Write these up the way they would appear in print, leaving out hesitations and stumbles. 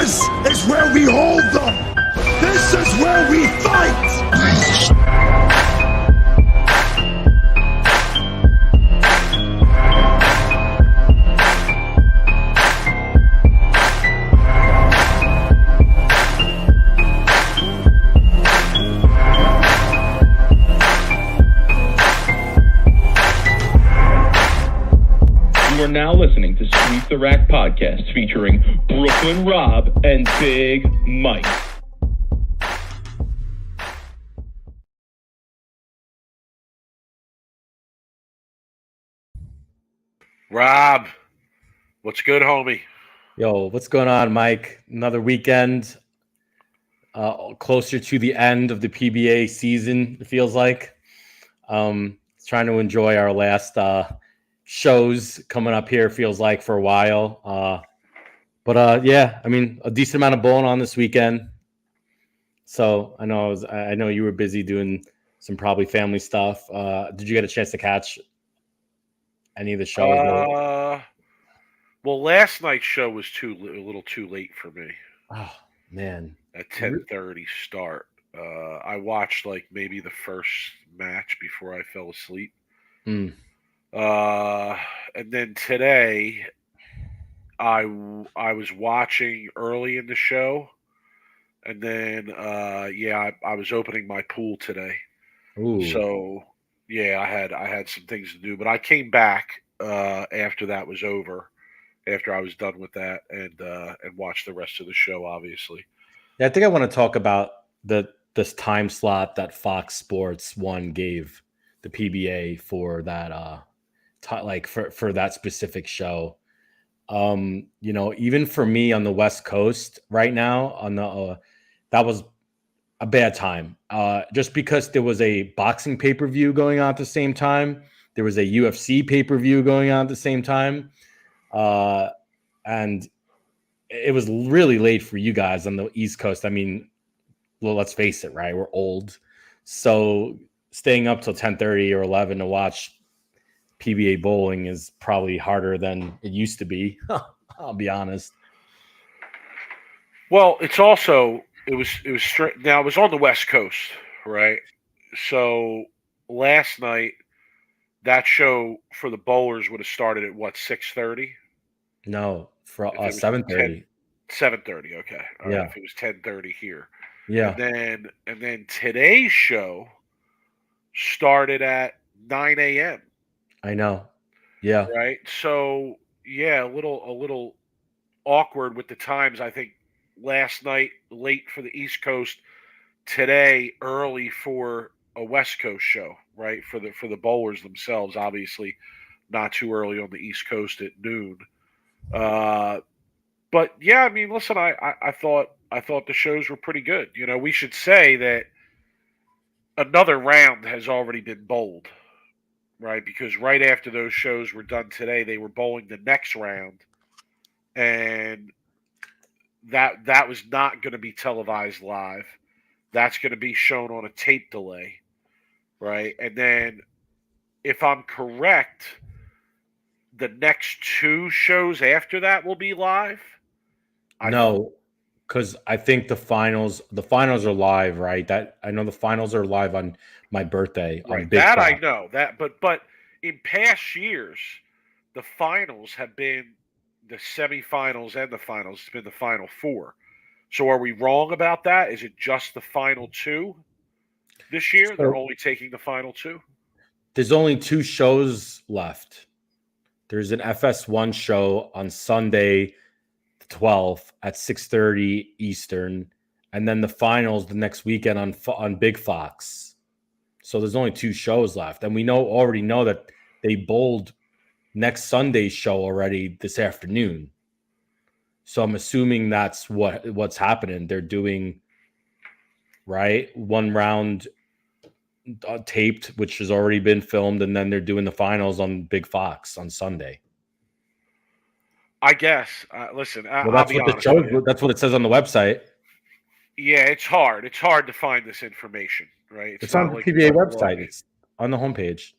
This is where we hold them. This is where we fight. You are now listening to Sweep the Rack podcast featuring Brooklyn Rob and Big Mike. Rob, what's good, homie? Yo, what's going on, Mike? Another weekend, closer to the end of the PBA season, it feels like. Trying to enjoy our last shows coming up here, feels like, for a while. Yeah, I mean, a decent amount of bowling on this weekend. So I know you were busy doing some probably family stuff. Did you get a chance to catch any of the shows? Well, last night's show was a little too late for me. Oh man, at 10:30 start. I watched like maybe the first match before I fell asleep. And then today, I was watching early in the show, and then I was opening my pool today. Ooh. So yeah, I had some things to do, but I came back after that was over. After I was done with that, and watched the rest of the show, obviously. Yeah, I think I want to talk about this time slot that Fox Sports 1 gave the PBA for that for that specific show. Even for me on the West Coast right now, on the that was a bad time. Just because there was a boxing pay-per-view going on at the same time, there was a UFC pay-per-view going on at the same time. And it was really late for you guys on the East Coast. I mean, well, let's face it, right? We're old. So staying up till 10:30 or 11 to watch PBA bowling is probably harder than it used to be. I'll be honest. Well, it was straight. Now it was on the West Coast, right? So last night, that show for the bowlers would have started at what, 6:30? No, for 7:30. 7:30. Okay. All right, Yeah. if it was 10:30 here. Yeah. And then today's show started at 9 a.m. I know. Yeah. Right. So yeah, a little awkward with the times. I think last night late for the East Coast, today early for a West Coast show, right? For the bowlers themselves, obviously not too early on the East Coast at noon. But yeah, I mean, listen, I thought the shows were pretty good. You know, we should say that another round has already been bowled, right? Because right after those shows were done today, they were bowling the next round, and that was not going to be televised live. That's going to be shown on a tape delay, right? And then, if I'm correct, the next two shows after that will be live. No, because I think the finals are live, right? That I know the finals are live on my birthday. Right. On Big That Fox. I know that, but in past years, the finals have been the semifinals and the finals. It's been the final four. So are we wrong about that? Is it just the final two this year? So, they're only taking the final two? There's only two shows left. There's an FS1 show on Sunday, the 12th at 6:30 Eastern, and then the finals the next weekend on Big Fox. So there's only two shows left, and we already know that they bowled next Sunday's show already this afternoon. So I'm assuming that's what's happening. They're doing one round taped, which has already been filmed, and then they're doing the finals on Big Fox on Sunday. I guess. Listen, Well, that's that's what it says on the website. Yeah, it's hard. It's hard to find this information, right? It's on the PBA website. It's on the homepage.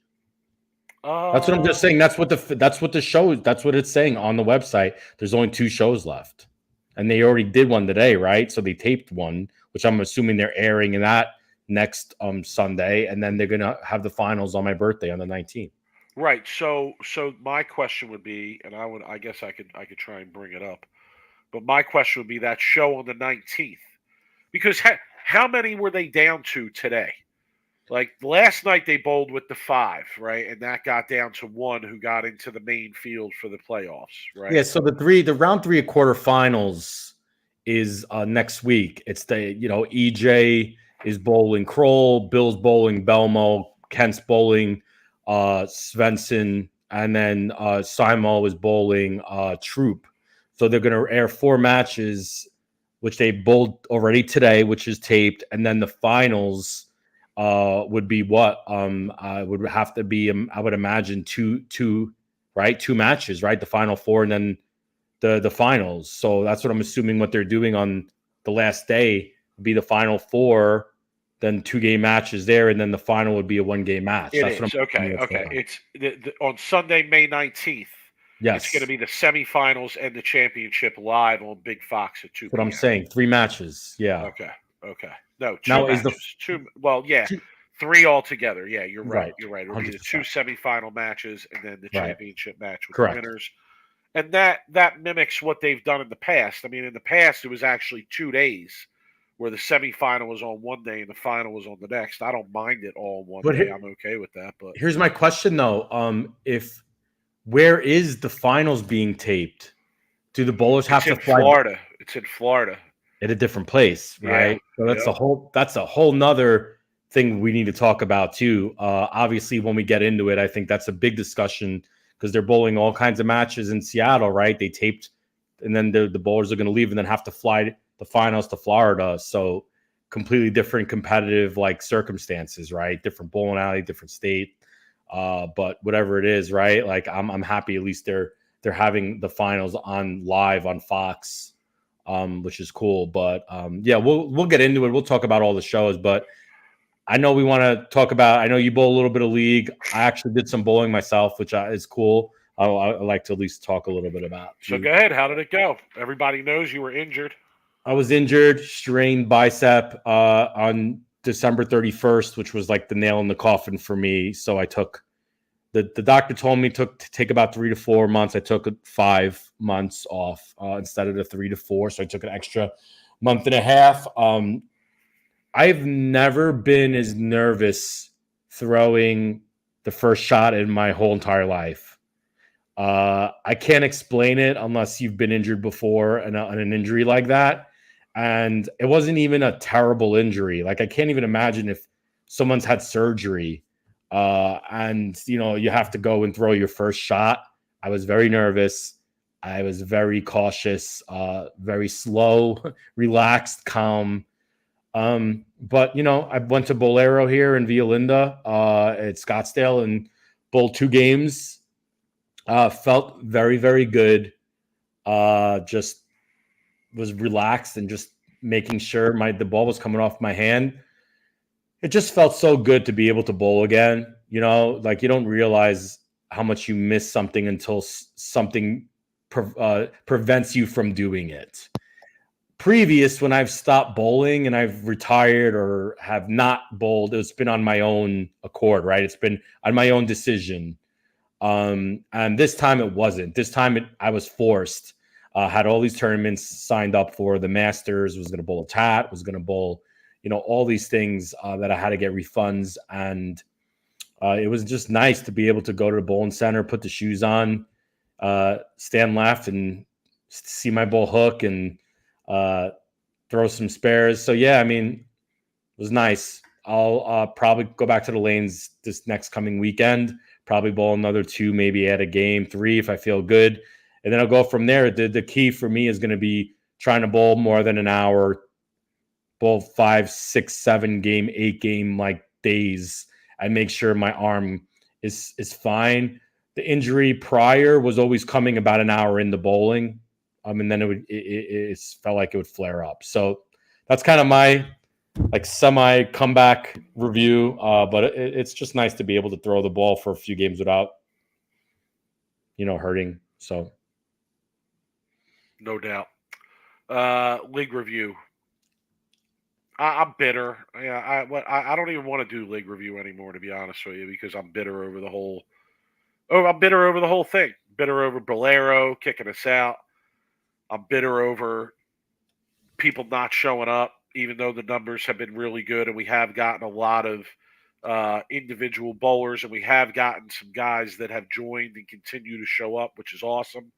That's what I'm just saying. That's what the show. That's what it's saying on the website. There's only two shows left. and they already did one today, right? So they taped one, which I'm assuming they're airing in that next Sunday, and then they're gonna have the finals on my birthday on the 19th. Right. So my question would be, and I guess I could try and bring it up, but my question would be that show on the 19th, because how many were they down to today? Like last night they bowled with the 5, right, and that got down to 1 who got into the main field for the playoffs, right? Yeah. So the round 3 of quarterfinals is next week. It's the EJ is bowling Kroll, Bill's bowling Belmo, Kent's bowling Svensson, and then Simo is bowling Troop. So they're going to air 4 matches, which they bowled already today, which is taped, and then the finals would be what would have to be I would imagine two matches, right? The final 4 and then the finals. So that's what I'm assuming what they're doing on the last day would be the final 4, then 2-game matches there, and then the final would be a 1-game match. That's what I'm okay. It's on Sunday, May 19th. Yes. It's going to be the semifinals and the championship live on Big Fox at 2 That's what I'm saying. 3 matches. Yeah. Okay. No, 2 now matches. is 2. Well, yeah. 3 altogether. Yeah, you're right. Right. You're right. It'll be the 2 semifinal matches and then the Right. championship match with Correct. the winners. And that mimics what they've done in the past. I mean, in the past, it was actually 2 days where the semifinal was on one day and the final was on the next. I don't mind it all one day. I'm okay with that. But here's my question, though. Where is the finals being taped? Do the bowlers have to fly? Florida. It's in Florida. At a different place, right? Yeah. So that's a whole nother thing we need to talk about too. Obviously, when we get into it, I think that's a big discussion because they're bowling all kinds of matches in Seattle, right? They taped, and then the bowlers are going to leave and then have to fly the finals to Florida. So completely different competitive circumstances, right? Different bowling alley, different state. But whatever it is, right? Like I'm happy at least they're having the finals on live on Fox. Which is cool, but yeah, we'll get into it. We'll talk about all the shows, but I know we want to talk about. I know you bowl a little bit of league. I actually did some bowling myself, which is cool. I like to at least talk a little bit about. So go ahead. How did it go? Everybody knows you were injured. I was injured, strained bicep on December 31st, which was like the nail in the coffin for me. So I took. The doctor told me to take about 3 to 4 months. I took 5 months off instead of the 3 to 4. So I took an extra month and a half. I've never been as nervous throwing the first shot in my whole entire life. I can't explain it unless you've been injured before and an injury like that. And it wasn't even a terrible injury. Like I can't even imagine if someone's had surgery and you have to go and throw your first shot. I was very nervous. I was very cautious, very slow, relaxed, calm. But I went to Bolero here in Via Linda at Scottsdale and bowled 2 games. Felt very, very good. Just was relaxed and just making sure the ball was coming off my hand. It just felt so good to be able to bowl again. You don't realize how much you miss something until something prevents you from doing it. Previous, when I've stopped bowling and I've retired or have not bowled, it's been on my own accord, right? It's been on my own decision. And this time it wasn't. This time I was forced. Had all these tournaments signed up for. The Masters, was going to bowl a TAT, was going to bowl all these things that I had to get refunds. And it was just nice to be able to go to the bowling center, put the shoes on, stand left and see my bowl hook and throw some spares. So, yeah, I mean, it was nice. I'll probably go back to the lanes this next coming weekend, probably bowl another 2, maybe add a game, 3 if I feel good. And then I'll go from there. The key for me is going to be trying to bowl more than an hour, bowl 5, 6, 7 game, 8 game days, and make sure my arm is fine. The injury prior was always coming about an hour into bowling, and then it felt like it would flare up. So that's kind of my semi comeback review. But it's just nice to be able to throw the ball for a few games without hurting. So no doubt. League review. I'm bitter. Yeah, I don't even want to do league review anymore, to be honest with you, because I'm bitter over the whole. Oh, I'm bitter over the whole thing. Bitter over Bolero kicking us out. I'm bitter over people not showing up, even though the numbers have been really good, and we have gotten a lot of individual bowlers, and we have gotten some guys that have joined and continue to show up, which is awesome.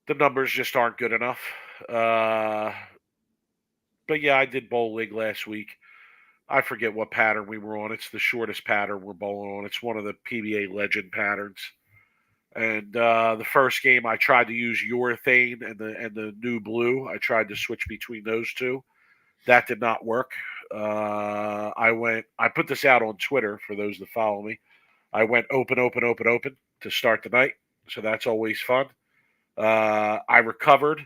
The numbers just aren't good enough. But yeah, I did bowl league last week. I forget what pattern we were on. It's the shortest pattern we're bowling on. It's one of the PBA legend patterns. And the first game, I tried to use urethane and the new blue. I tried to switch between those two. That did not work. I put this out on Twitter for those that follow me. I went open to start the night. So that's always fun. I recovered.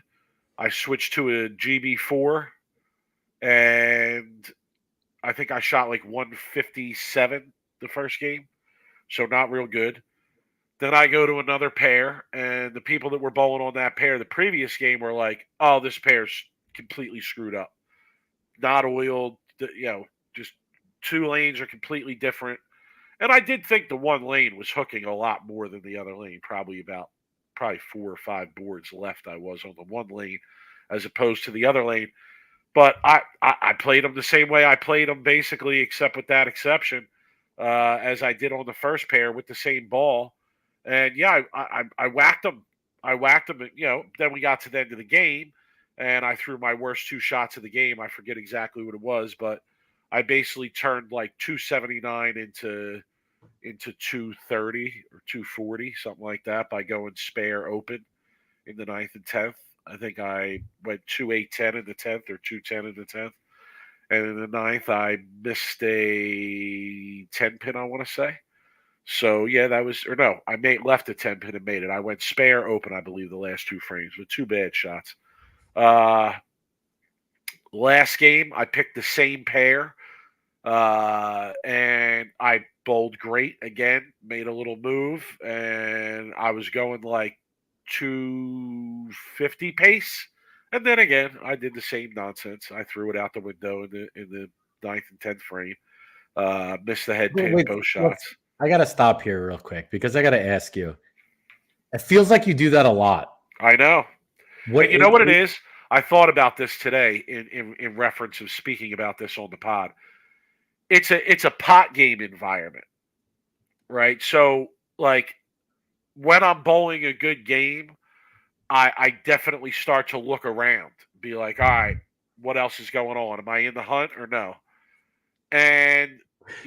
I switched to a GB4, and I think I shot like 157 the first game. So not real good. Then I go to another pair, and the people that were bowling on that pair the previous game were like, oh, this pair's completely screwed up. Not oiled, just two lanes are completely different. And I did think the one lane was hooking a lot more than the other lane, probably 4 or 5 boards left I was on the one lane as opposed to the other lane. But I played them the same way I played them basically, except with that exception, as I did on the first pair with the same ball. And yeah, I whacked them. I whacked them. Then we got to the end of the game, and I threw my worst 2 shots of the game. I forget exactly what it was, but I basically turned like 279 into 230 or 240, something like that, by going spare open in the 9th and 10th. I think I went 2-8-10 in the 10th or 2-10 in the 10th. And in the 9th, I missed a 10 pin, I want to say. So, yeah, I left a 10 pin and made it. I went spare open, I believe, the last 2 frames with 2 bad shots. Last game, I picked the same pair, and I bowled great again, made a little move, and I was going like 250 pace. And then again, I did the same nonsense. I threw it out the window in the 9th and 10th frame. Missed the head pin, both shots. I got to stop here real quick because I got to ask you. It feels like you do that a lot. I know. You know what it is? I thought about this today in reference of speaking about this on the pod. It's a pot game environment, right? So, like, when I'm bowling a good game, I definitely start to look around, be like, all right, what else is going on? Am I in the hunt or no? And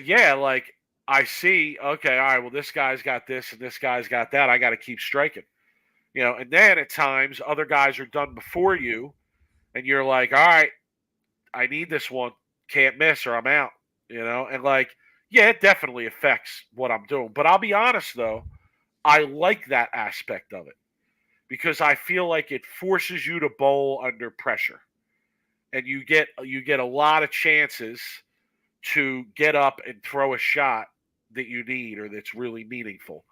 yeah, like I see, okay, all right, well, this guy's got this and this guy's got that. I got to keep striking, and then at times other guys are done before you, and you're like, all right, I need this one, can't miss or I'm out, and like, yeah, it definitely affects what I'm doing. But I'll be honest though, I like that aspect of it because I feel like it forces you to bowl under pressure, and you get a lot of chances to get up and throw a shot that you need or that's really meaningful.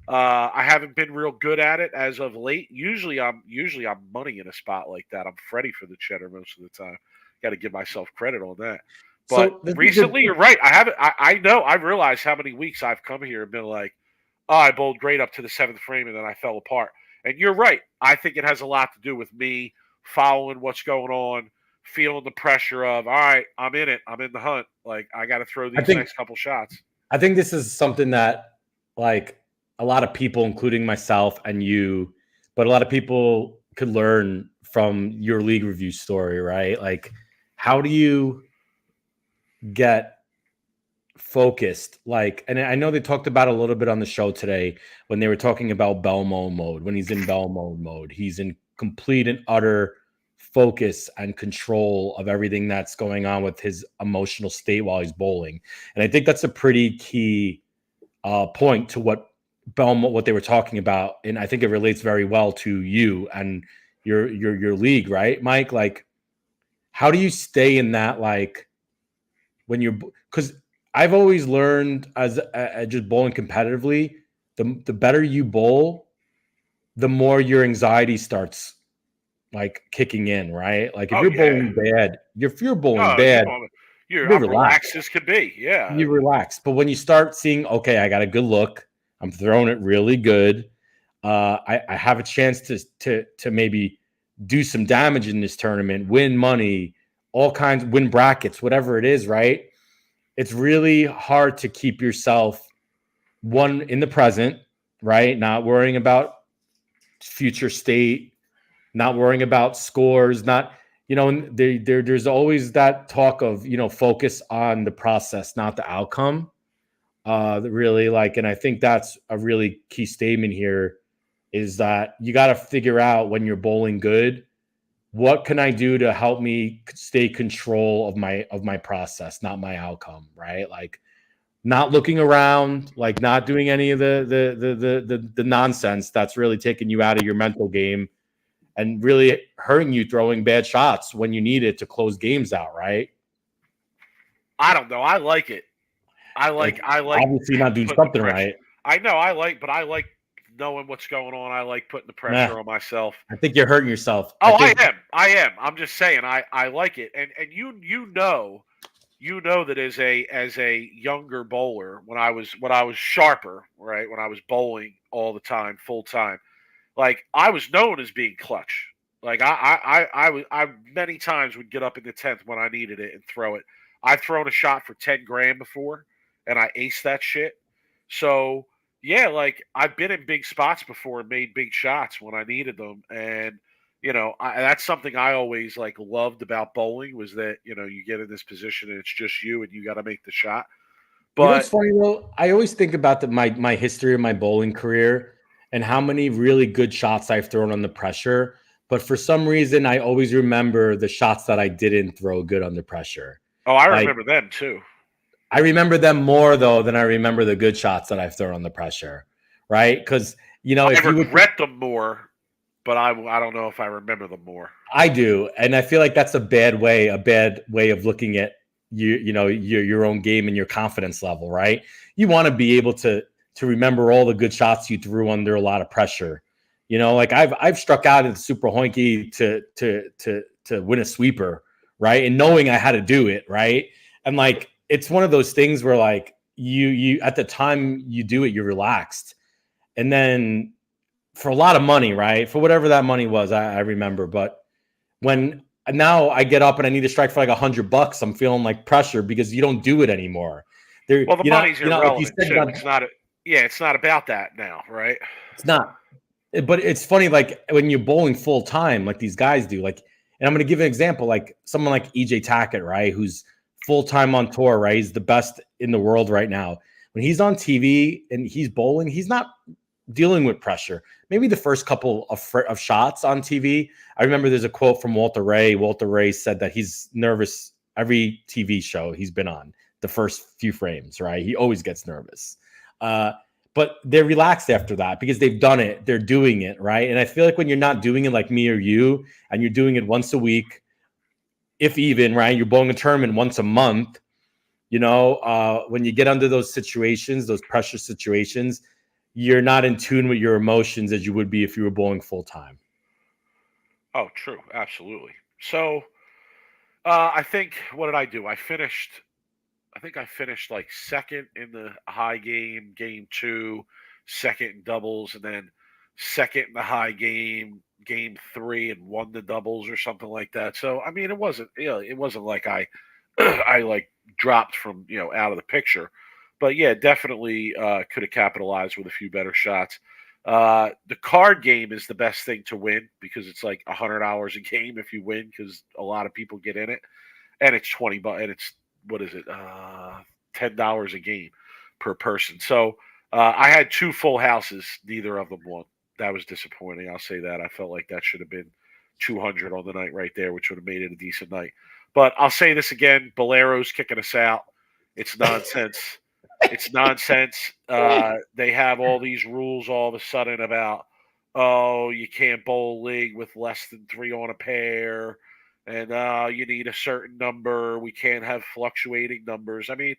I haven't been real good at it as of late. Usually I'm money in a spot like that. I'm Freddy for the cheddar most of the time. Got to give myself credit on that. But recently, you're right. I haven't. I know. I've realized how many weeks I've come here and been like, oh, I bowled great up to the 7th frame and then I fell apart. And you're right. I think it has a lot to do with me following what's going on, feeling the pressure of, all right, I'm in it. I'm in the hunt. Like, I got to throw these next couple shots. I think this is something that, like, a lot of people, including myself and you, but a lot of people could learn from your league review story, right? Like, how do you get focused? Like, and I know they talked about a little bit on the show today when they were talking about Belmo mode. When he's in Belmo mode, he's in complete and utter focus and control of everything that's going on with his emotional state while he's bowling. And I think that's a pretty key point to what they were talking about. And I think it relates very well to you and your league, right, Mike? Like, how do you stay in that, like, when you're, because I've always learned as just bowling competitively, the better you bowl, the more your anxiety starts like kicking in, right? Like if Oh you're yeah. bowling bad, if you're bowling Oh, bad, I'm you're relaxed relaxed. as could be. Yeah. You're relaxed. But when you start seeing, okay, I got a good look, I'm throwing it really good. I have a chance to maybe do some damage in this tournament, win money, all kinds, win brackets, whatever it is, right? It's really hard to keep yourself one in the present, right? Not worrying about future state, not worrying about scores, not, and there's always that talk of, focus on the process, not the outcome. Really, like, and I think that's a really key statement here, is that you got to figure out when you're bowling good, what can I do to help me stay control of my process, not my outcome, right? Like, not looking around, like not doing any of the nonsense that's really taking you out of your mental game and really hurting you, throwing bad shots when you need it to close games out, right? I don't know. I like it. It's I like obviously not doing putting the something pressure. right. I know but I like knowing what's going on. I like putting the Nah, pressure on myself. I think you're hurting yourself. I Oh, I think am. I am. I'm just saying. I like it. And you know that as a younger bowler, when I was sharper, right? When I was bowling all the time, full time, like I was known as being clutch. Like I many times would get up in the 10th when I needed it and throw it. I've thrown a shot for 10 grand before, and I aced that shit. So yeah, like I've been in big spots before and made big shots when I needed them, and that's something I always like loved about bowling, was that you get in this position and it's just you and you got to make the shot. what's But funny though. I always think about my history of my bowling career and how many really good shots I've thrown under pressure. But for some reason, I always remember the shots that I didn't throw good under pressure. oh, I Like, remember them too. I remember them more though than I remember the good shots that I've thrown under pressure, right? Because I if you would, regret them more, but I don't know if I remember them more. I do, and I feel like that's a bad way of looking at your own game and your confidence level, right? You want to be able to remember all the good shots you threw under a lot of pressure. Like I've struck out at the Super Hoinky to win a sweeper, right? And knowing I had to do it, right? And like it's one of those things where like you at the time you do it, you're relaxed, and then for a lot of money, right? For whatever that money was, I remember, but when now I get up and I need to strike for like $100, I'm feeling like pressure because you don't do it anymore. There, Well, the money's like you irrelevant said, too. It's not about that now, right? it's not. But it's funny, like when you're bowling full time, like these guys do. Like, and I'm going to give an example, like someone like EJ Tackett, right, who's full time on tour, right? He's the best in the world right now. When he's on TV and he's bowling, he's not dealing with pressure. Maybe the first couple of shots on TV. I remember there's a quote from Walter Ray. Walter Ray said that he's nervous every TV show he's been on, the first few frames, right? He always gets nervous. But they're relaxed after that because they've done it. They're doing it, right? And I feel like when you're not doing it like me or you, and you're doing it once a week, if even, right? You're bowling a tournament once a month, when you get under those situations, those pressure situations, you're not in tune with your emotions as you would be if you were bowling full time. Oh, true, absolutely. So, I think what did I do? I think I finished like second in the high game, game two, second in doubles, and then second in the high game, game three, and won the doubles or something like that. So, I mean, it wasn't like I, I like dropped from out of the picture, but yeah, definitely could have capitalized with a few better shots. The card game is the best thing to win because it's like $100 a game if you win because a lot of people get in it, and it's 20 bucks, and it's what is it, $10 a game per person. So I had two full houses, neither of them won. That was disappointing. I'll say that. I felt like that should have been 200 on the night right there, which would have made it a decent night. But I'll say this again: Bolero's kicking us out. It's nonsense. It's nonsense. They have all these rules all of a sudden about, oh, you can't bowl a league with less than 3 on a pair, and you need a certain number. We can't have fluctuating numbers. I mean,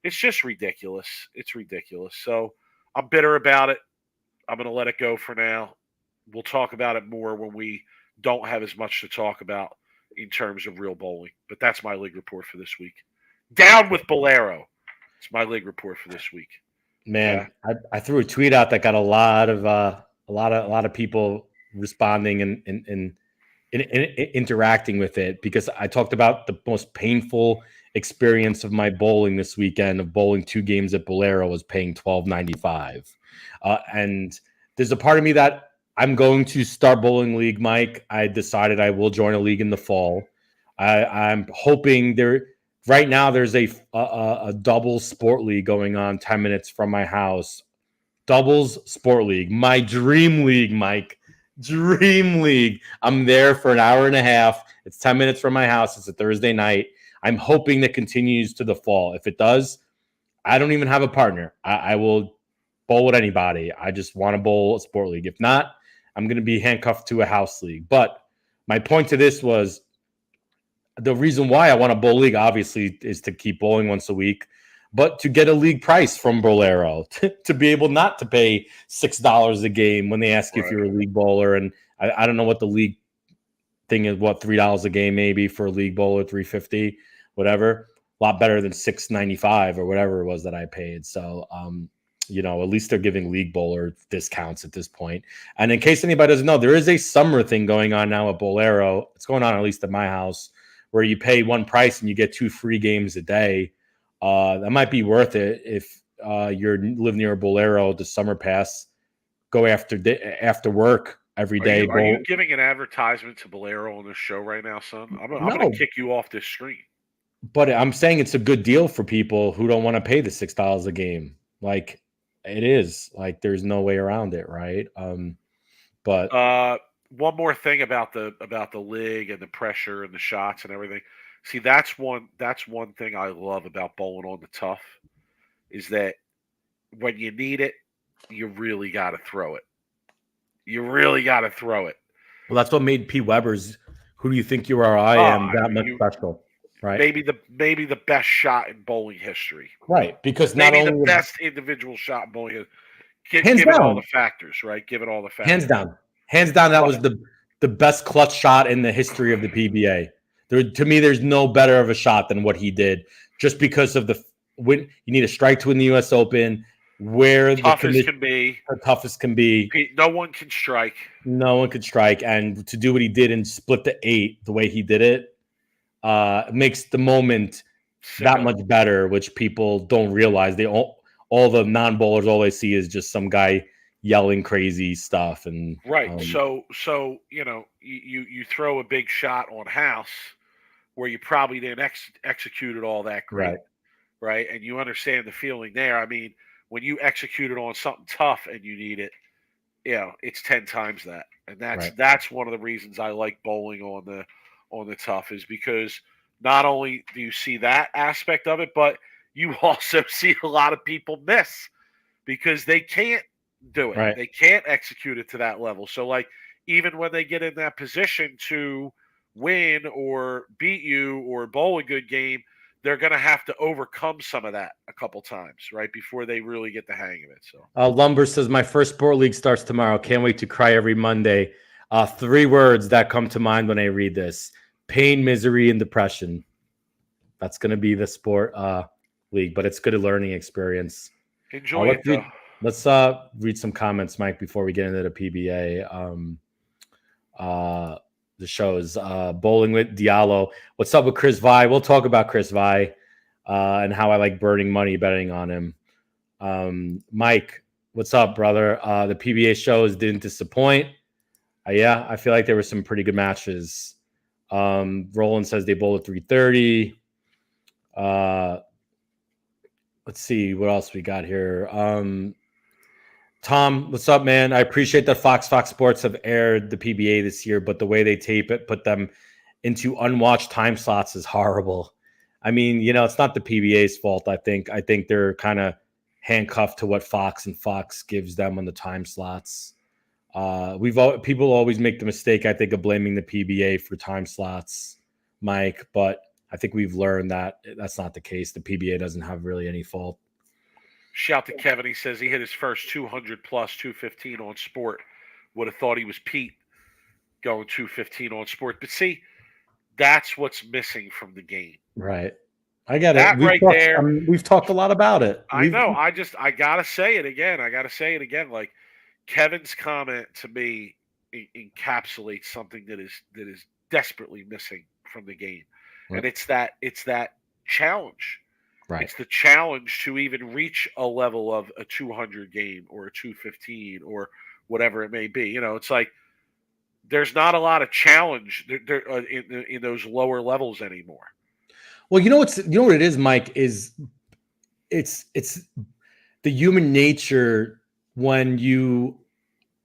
it's just ridiculous. It's ridiculous. So I'm bitter about it. I'm going to let it go for now. We'll talk about it more when we don't have as much to talk about in terms of real bowling. But that's my league report for this week. Down with Bolero. It's my league report for this week. Man, I threw a tweet out that got a lot of people responding and interacting with it, because I talked about the most painful experience of my bowling this weekend, of bowling 2 games at Bolero, was paying $12.95. And there's a part of me that I'm going to start bowling league, Mike. I decided I will join a league in the fall. I'm hoping right now there's a double sport league going on 10 minutes from my house. Doubles sport league, my dream league, Mike. Dream league. I'm there for an hour and a half. It's 10 minutes from my house. It's a Thursday night. I'm hoping that continues to the fall. If it does, I don't even have a partner. I will bowl with anybody. I just want to bowl a sport league. If not, I'm going to be handcuffed to a house league. But my point to this was, the reason why I want to bowl league, obviously, is to keep bowling once a week, but to get a league price from Bolero, to be able not to pay $6 a game when they ask you if you're a league bowler. And I don't know what the league thing is, what, $3 a game maybe for a league bowler, $3.50, whatever. A lot better than $6.95 or whatever it was that I paid. So, at least they're giving league bowler discounts at this point. And in case anybody doesn't know, there is a summer thing going on now at Bolero. It's going on at least at my house, where you pay one price and you get 2 free games a day. That might be worth it if you live near a Bolero. The summer pass, go after work every day. Are you giving an advertisement to Bolero on this show right now, son? I'm going to kick you off this stream. But I'm saying it's a good deal for people who don't want to pay the $6 a game. Like, it is. Like, there's no way around it, right? But one more thing about the league and the pressure and the shots and everything. See, that's one thing I love about bowling on the tough, is that when you need it, you really got to throw it. You really got to throw it. Well, that's what made P. Weber's "Who Do You Think You Are? I Am" that much special, right? Maybe the best shot in bowling history, right? Because maybe not only the best individual shot in bowling history. Give it all the factors, right? Give it all the factors. Hands down. That was the best clutch shot in the history of the PBA. To me, there's no better of a shot than what he did, just because of when you need a strike to win the U.S. Open, where the toughest can be. No one can strike. No one could strike, and to do what he did and split the 8 the way he did it, makes the moment that much better, which people don't realize. All the non-bowlers, all they see is just some guy yelling crazy stuff, and right. So you throw a big shot on house where you probably didn't execute it all that great, right? And you understand the feeling there. I mean, when you execute it on something tough and you need it, it's 10 times that. And that's one of the reasons I like bowling on the tough, is because not only do you see that aspect of it, but you also see a lot of people miss because they can't do it. Right. They can't execute it to that level. So, like, even when they get in that position to win or beat you or bowl a good game, they're going to have to overcome some of that a couple times, right, before they really get the hang of it. So, Lumber says, my first sport league starts tomorrow. Can't wait to cry every Monday. 3 words that come to mind when I read this: pain, misery, and depression. That's going to be the sport league, but it's good, a learning experience. Enjoy it, though. Let's read some comments, Mike, before we get into the PBA. The shows Bowling with Diallo. What's up with Chris Vi? We'll talk about Chris Vi and how I like burning money betting on him. Mike, what's up, brother? The PBA shows didn't disappoint. Yeah, I feel like there were some pretty good matches. Roland says they bowled at 3:30. Let's see what else we got here. Tom, what's up, man? I appreciate that Fox Sports have aired the PBA this year, but the way they tape it, put them into unwatched time slots is horrible. I mean, it's not the PBA's fault. I think they're kind of handcuffed to what Fox gives them on the time slots. People always make the mistake, I think, of blaming the PBA for time slots, Mike, but I think we've learned that that's not the case. The PBA doesn't have really any fault. Shout to Kevin. He says he hit his first 200 plus 215 on sport. Would have thought he was Pete. going 215 on sport. But see, that's what's missing from the game. Right. I get it. That right there. We've talked a lot about it. I know. I gotta say it again. Like Kevin's comment to me encapsulates something that is desperately missing from the game, Right. and it's that challenge. Right. It's the challenge to even reach a level of a 200 game or a 215 or whatever it may be. You know, it's like there's not a lot of challenge in those lower levels anymore. Well, you know what it is, Mike, is it's the human nature when you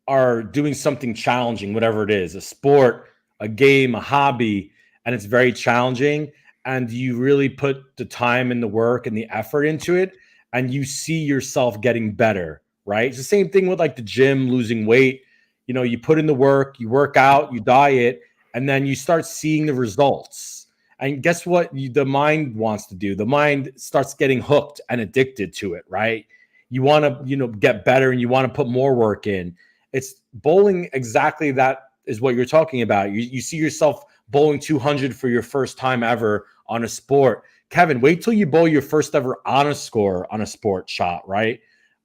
are doing something challenging, whatever it is, a sport, a game, a hobby, and it's very challenging, and you really put the time and the work and the effort into it, and you see yourself getting better, right? It's the same thing with like the gym, losing weight. You know, you put in the work, you work out, you diet, and then you start seeing the results. And guess what the mind wants to do? The mind starts getting hooked and addicted to it, right? You want to, get better and you want to put more work in. It's bowling exactly that is what you're talking about. You see yourself bowling 200 for your first time ever on a sport. Kevin, wait till you bowl your first ever honor score on a sport shot, right?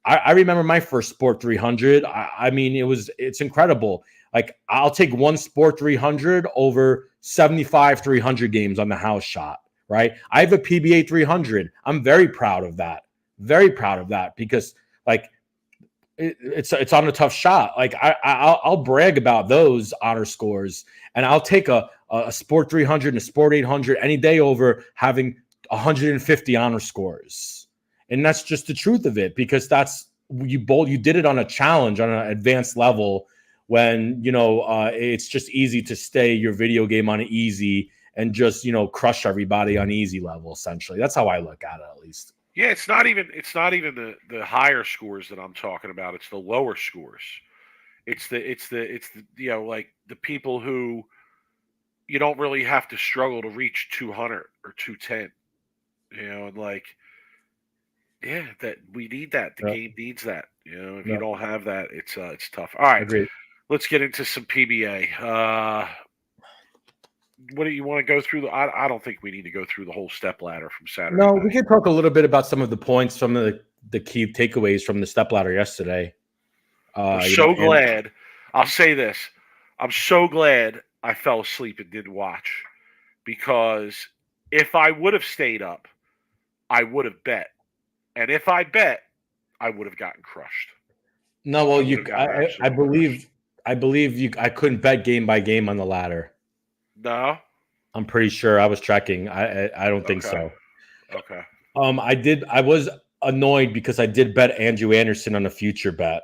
I remember my first sport 300. I mean, it's incredible. Like, I'll take one sport 300 over 75 300 games on the house shot, right? I have a PBA 300. I'm very proud of that. Very proud of that because, like, it's on a tough shot. Like, I'll brag about those honor scores, and I'll take a sport 300 and a sport 800 any day over having 150 honor scores. And that's just the truth of it, because you did it on a challenge, on an advanced level, when it's just easy to stay your video game on easy and just crush everybody on easy level. Essentially, that's how I look at it, at least. Yeah, it's not even the higher scores that I'm talking about. It's the lower scores. It's the like the people who you don't really have to struggle to reach 200 or 210. And like, yeah, that we need that. The game needs that. If you don't have that, it's tough. All right. Agreed. Let's get into some PBA. What do you want to go through? I don't think we need to go through the whole step ladder from Saturday. No, we can talk a little bit about some of the points, some of the key takeaways from the step ladder yesterday. I'm so glad. I'll say this. I'm so glad I fell asleep and didn't watch, because if I would have stayed up, I would have bet. And if I bet, I would have gotten crushed. No, well, I believe I couldn't bet game by game on the ladder. No, I'm pretty sure. I was checking. I don't think so. Okay. I was annoyed because I did bet Andrew Anderson on a future bet,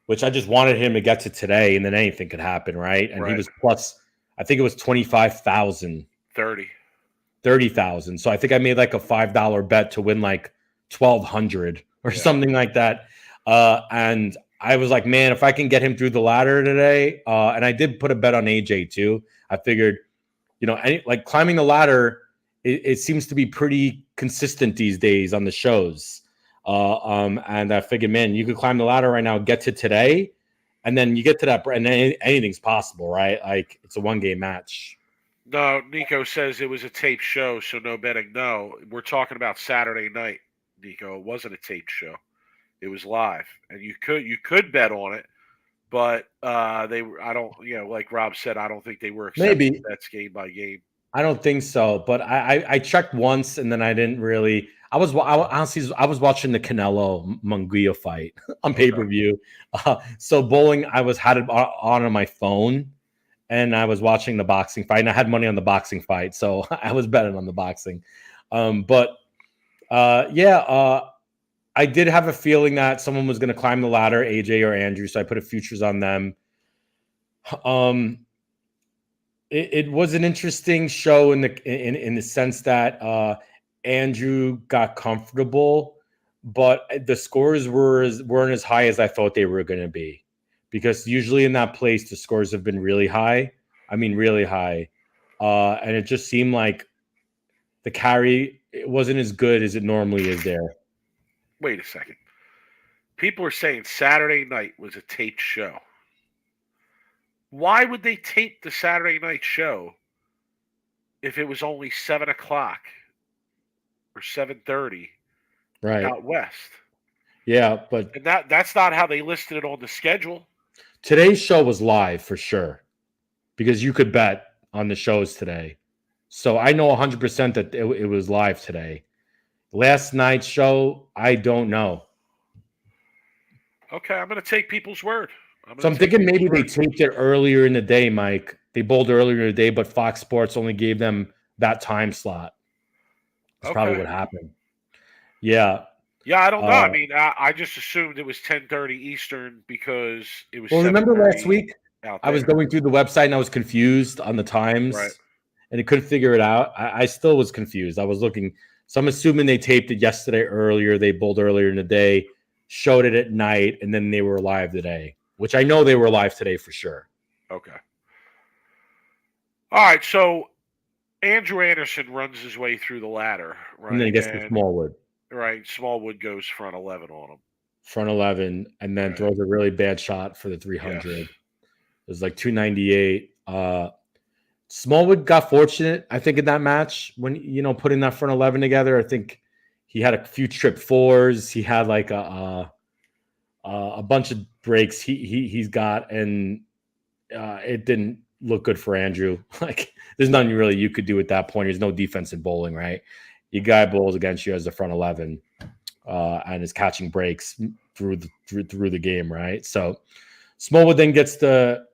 which I just wanted him to get to today, and then anything could happen, right? And he was plus, I think it was 25,000. 30,000. So I think I made like a $5 bet to win like 1,200 or something like that. And I was like, man, if I can get him through the ladder today, and I did put a bet on AJ too. I figured, like climbing the ladder, it seems to be pretty consistent these days on the shows. And I figured, man, you could climb the ladder right now, get to today, and then you get to that, and then anything's possible, right? Like, it's a 1-game match. No, Nico says it was a taped show, so no betting. No, we're talking about Saturday night, Nico. It wasn't a taped show. It was live, and you could bet on it, but like Rob said, I don't think they were accepting bets game by game. I don't think so, but I checked once, and then I didn't really. I was watching the Canelo Munguia fight on pay-per-view. So bowling, I had it on my phone, and I was watching the boxing fight, and I had money on the boxing fight, so I was betting on the boxing. I did have a feeling that someone was going to climb the ladder, AJ or Andrew, so I put a futures on them. It was an interesting show in the sense that Andrew got comfortable, but the scores weren't as high as I thought they were going to be, because usually in that place the scores have been really high. I mean, really high, and it just seemed like the carry wasn't as good as it normally is there. Wait a second. People are saying Saturday night was a taped show. Why would they tape the Saturday night show if it was only 7 o'clock or 7:30 Right. out west? Yeah, but And that's not how they listed it on the schedule. today's show was live for sure because you could bet on the shows today. So I know 100% that it was live today. Last night's show, I don't know. Okay, I'm going to take people's word. So I'm thinking maybe they taped it earlier in the day, Mike. They bowled earlier in the day, but Fox Sports only gave them that time slot. That's probably what happened. Yeah. Yeah, I don't know. I mean, I just assumed it was 10:30 Eastern because it was. Well, remember last week I was going through the website and I was confused on the times, right, and I couldn't figure it out. I still was confused. I was looking. So I'm assuming they taped it yesterday earlier. They bowled earlier in the day, showed it at night, and then they were live today, which I know they were live today for sure. Okay. All right, so Andrew Anderson runs his way through the ladder, right? And then he gets to Smallwood. Right, Smallwood goes front 11 on him. Front 11, and then throws a really bad shot for the 300. Yes. It was like 298. Smallwood got fortunate, I think, in that match when, putting that front 11 together. I think he had a few trip fours. He had like a bunch of breaks he's got, and it didn't look good for Andrew. Like, there's nothing really you could do at that point. There's no defense in bowling, right? Your guy bowls against you as the front 11 and is catching breaks through the game, right? So Smallwood then gets the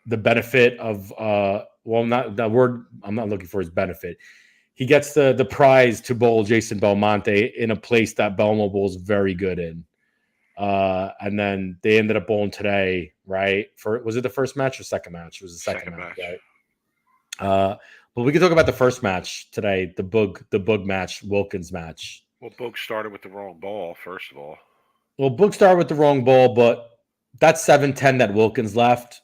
benefit of not the word I'm not looking for is benefit. He gets the prize to bowl Jason Belmonte in a place that Belmo bowls very good in. And then they ended up bowling today, right? Was it the first match or second match? It was the second match, right? But we can talk about the first match today, the Boog match, Wilkins match. Well, Boog started with the wrong ball, first of all. Well, Boog started with the wrong ball, but that 7-10 that Wilkins left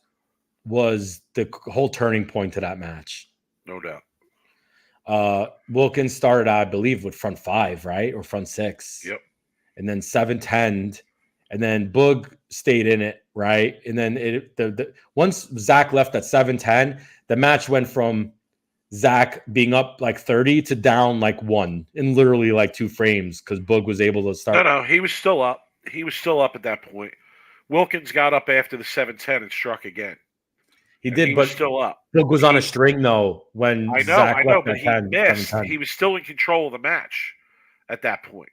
was the whole turning point to that match. No doubt. Wilkins started, I believe, with front 5, right? Or front 6. Yep. And then 7-10, and then Boog stayed in it, right? And then once Zach left at 7-10, the match went from Zach being up like 30 to down like 1 in literally like 2 frames because Boog was able to start. No, he was still up. He was still up at that point. Wilkins got up after the 7-10 and struck again. He did, but was still up. Boog was on a string though when I know, but he missed. He was still in control of the match at that point.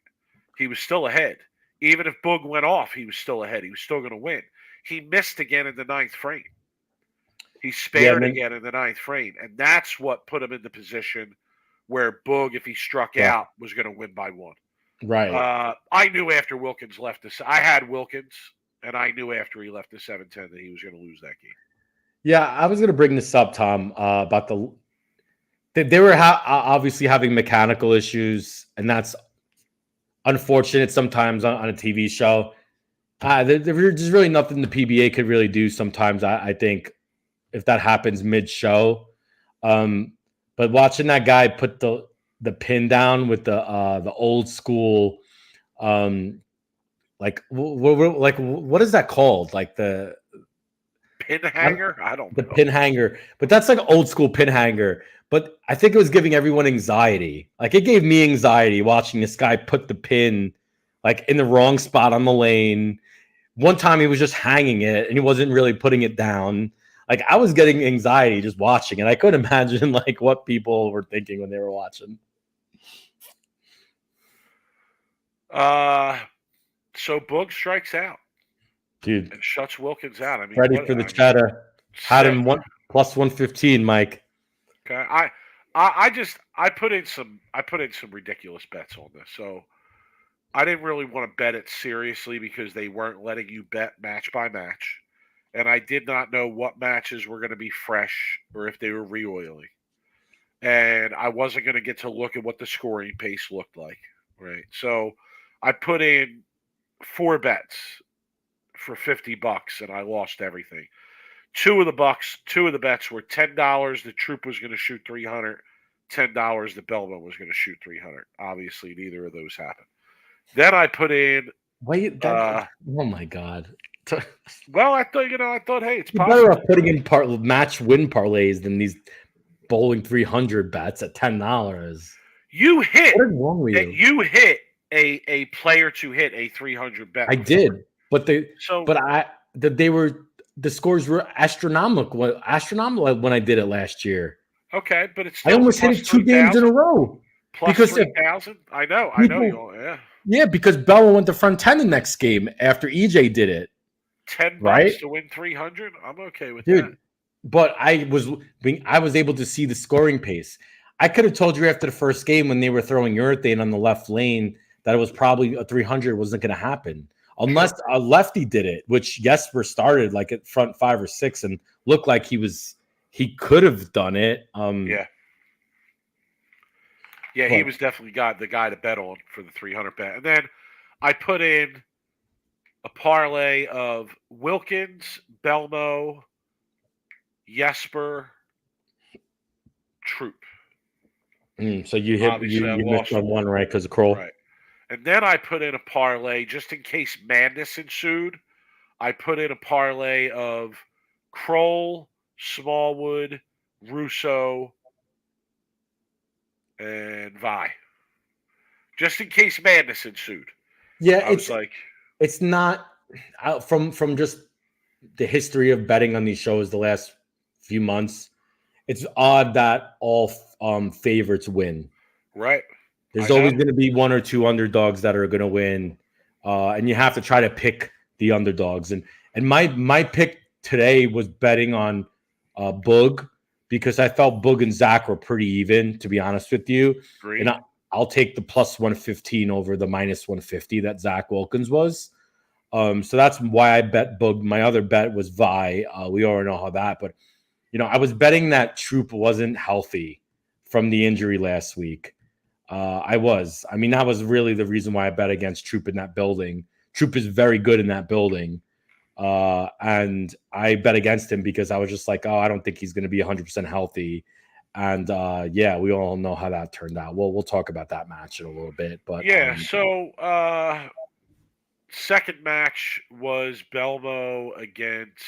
He was still ahead. Even if Boog went off, he was still ahead. He was still going to win. He missed again in the 9th frame. He spared again in the 9th frame, and that's what put him in the position where Boog, if he struck out, was going to win by 1. Right. I knew after Wilkins left I had Wilkins, and I knew after he left the 7-10 that he was going to lose that game. Yeah, I was going to bring this up, Tom, about they were obviously having mechanical issues, and that's unfortunate sometimes on a TV show. There's really nothing the PBA could really do sometimes, I think, if that happens mid-show. But watching that guy put the pin down with the old school, what is that called? Like the pin hanger? I don't know. The pin hanger. But that's like old school pin hanger. But I think it was giving everyone anxiety. Like, it gave me anxiety watching this guy put the pin like in the wrong spot on the lane. One time he was just hanging it and he wasn't really putting it down. Like, I was getting anxiety just watching, and I couldn't imagine like what people were thinking when they were watching. So Boog strikes out, dude, and shuts Wilkins out. I mean, ready for the chatter. Had him plus 115, Mike. Okay, I put in some ridiculous bets on this, so I didn't really want to bet it seriously because they weren't letting you bet match by match. And I did not know what matches were going to be fresh or if they were re-oiling. And I wasn't going to get to look at what the scoring pace looked like, right? So I put in 4 bets for $50, and I lost everything. Two of the bets were $10. The Troop was going to shoot 300. $10. The Belmo was going to shoot 300. Obviously, neither of those happened. Then I put in. Wait, oh my God. Well, I thought, hey, it's You're better possible. off putting in match win parlays than these bowling 300 bets at $10. You hit What is wrong with you? You hit a player to hit a 300 bet. I before. did, but So the scores were astronomical when I did it last year. okay, but it's I still almost hit plus it 2 games in a row. plus Because 3,000. I know people- you. Yeah, Yeah, because Bella went to front 10 the next game after EJ did it. $10 Right? to win 300. I'm okay with Dude, that. but I was able to see the scoring pace. I could have told you after the first game when they were throwing urethane on the left lane that it was probably a 300 wasn't going to happen unless a lefty did it, which Jesper started like at front 5 or 6 and looked like he could have done it. Yeah, he was definitely the guy to bet on for the 300 bet. And then I put in a parlay of Wilkins, Belmo, Jesper, Troop. So you missed on one, right? Because of Kroll. Right. And then I put in a parlay just in case madness ensued. I put in a parlay of Kroll, Smallwood, Russo, and Vi. Just in case madness ensued. Yeah, it's not from just the history of betting on these shows the last few months. It's odd that all favorites win. Right. There's always going to be one or two underdogs that are going to win, and you have to try to pick the underdogs. And my pick today was betting on Boog because I felt Boog and Zach were pretty even, to be honest with you. Agreed. And I'll take the plus 115 over the minus 150 that Zach Wilkins was. So that's why I bet Boog. My other bet was Vi. We already know how that, but I was betting that Troop wasn't healthy from the injury last week. I mean, that was really the reason why I bet against Troop in that building. Troop is very good in that building. And I bet against him because I was just like, I don't think he's going to be 100% healthy. And we all know how that turned out. Well, we'll talk about that match in a little bit. But second match was Belmo against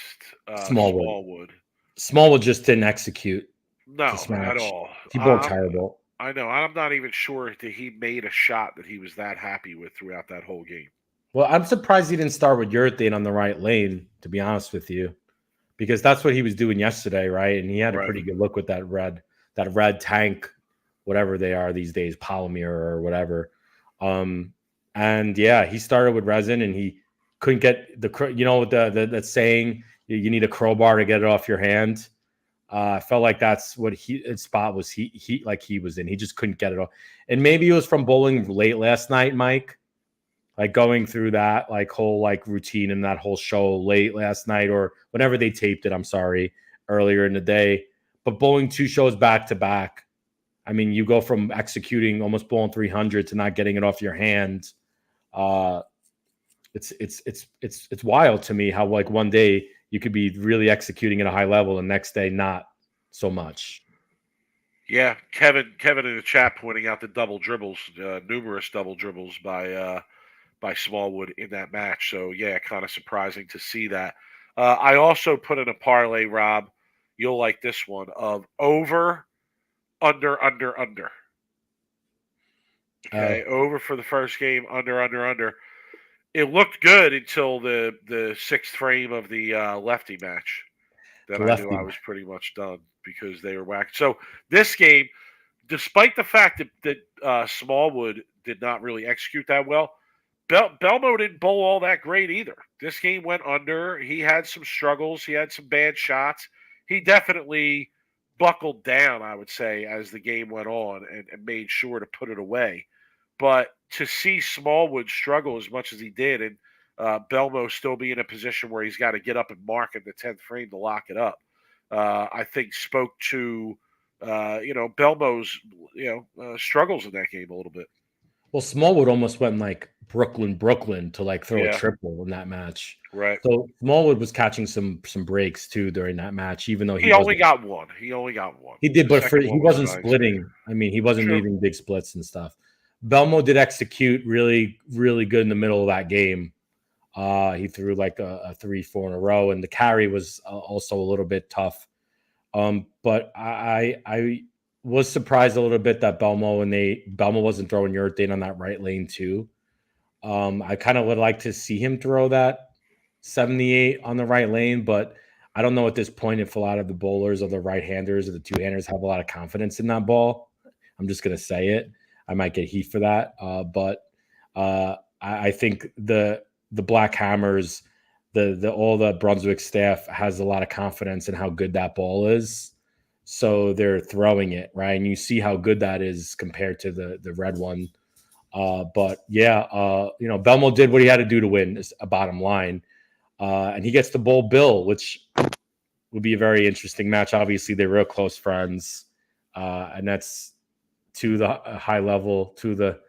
Smallwood. Smallwood just didn't execute. No, at all. He bowled terrible. I know. I'm not even sure that he made a shot that he was that happy with throughout that whole game. Well, I'm surprised he didn't start with urethane on the right lane, to be honest with you, because that's what he was doing yesterday, right? And he had a pretty good look with that red tank, whatever they are these days, polymer or whatever. And he started with resin, and he couldn't get the saying you need a crowbar to get it off your hand. I felt like that's what his spot was. He like he was in. He just couldn't get it off, and maybe it was from bowling late last night, Mike. Like going through that whole routine and that whole show late last night or whenever they taped it. I'm sorry, earlier in the day. But bowling 2 shows back to back. I mean, you go from executing almost bowling 300 to not getting it off your hand. It's wild to me how one day you could be really executing at a high level and next day not so much. Yeah, Kevin in the chat pointing out the double dribbles, numerous double dribbles by Smallwood in that match. So kind of surprising to see that. I also put in a parlay, Rob. You'll like this one of over, under. Okay, over for the first game, under. It looked good until the 6th frame of the lefty match. Then I knew I was pretty much done because they were whacked. So this game, despite the fact that Smallwood did not really execute that well, Belmo didn't bowl all that great either. This game went under. He had some struggles. He had some bad shots. He definitely buckled down, I would say, as the game went on and made sure to put it away. But to see Smallwood struggle as much as he did and Belmo still be in a position where he's got to get up and mark in the 10th frame to lock it up, I think spoke to, Belmo's, struggles in that game a little bit. Well, Smallwood almost went Brooklyn to throw a triple in that match. Right. So Smallwood was catching some breaks too during that match, even though he only got one. He did, but he wasn't splitting. I mean, he wasn't leaving big splits and stuff. Belmo did execute really, really good in the middle of that game. He threw like a 3-4 in a row, and the carry was also a little bit tough. But I was surprised a little bit that Belmo wasn't throwing urethane on that right lane too. I kind of would like to see him throw that 78 on the right lane, but I don't know at this point if a lot of the bowlers or the right-handers or the two-handers have a lot of confidence in that ball. I'm just going to say it. I might get heat for that. But I think the Black Hammers, all the Brunswick staff has a lot of confidence in how good that ball is. So they're throwing it, right? And you see how good that is compared to the red one. But yeah, Belmo did what he had to do to win, is a bottom line. And he gets to bowl Bill, which would be a very interesting match. Obviously, they're real close friends. And that's to the high level, to the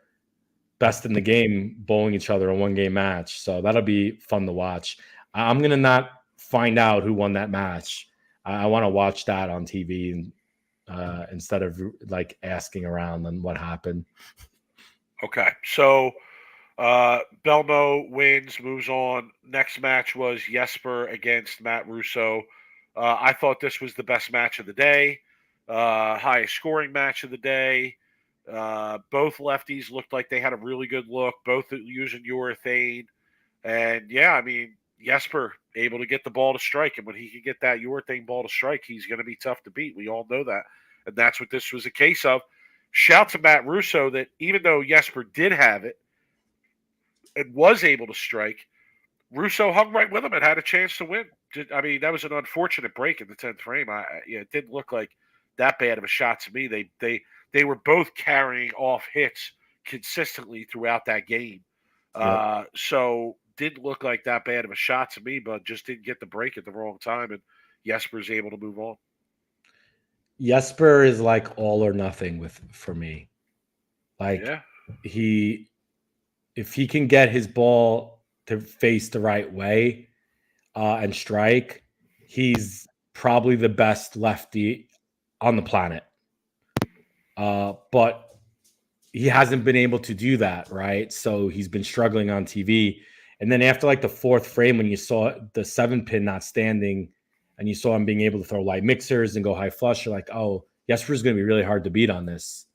best in the game, bowling each other in one game match. So that'll be fun to watch. I'm going to not find out who won that match. I want to watch that on TV instead of like asking around on what happened. Okay, so Belmo wins, moves on. Next match was Jesper against Matt Russo. I thought this was the best match of the day, highest scoring match of the day. Both lefties looked like they had a really good look, both using urethane. And yeah, I mean, Jesper able to get the ball to strike. And when he can get that urethane ball to strike, he's going to be tough to beat. We all know that. And that's what this was a case of. Shout to Matt Russo that even though Jesper did have it and was able to strike, Russo hung right with him and had a chance to win. I mean, that was an unfortunate break in the 10th frame. It didn't look like that bad of a shot to me. They were both carrying off hits consistently throughout that game. Yep. So didn't look like that bad of a shot to me, but just didn't get the break at the wrong time, and Jesper's able to move on. Jesper is like all or nothing for me. Like if he can get his ball to face the right way and strike, he's probably the best lefty on the planet. But he hasn't been able to do that, right? So he's been struggling on TV. And then after like the 4th frame, when you saw the 7-pin not standing and you saw him being able to throw light mixers and go high flush, you're like, oh, Jesper is going to be really hard to beat on this.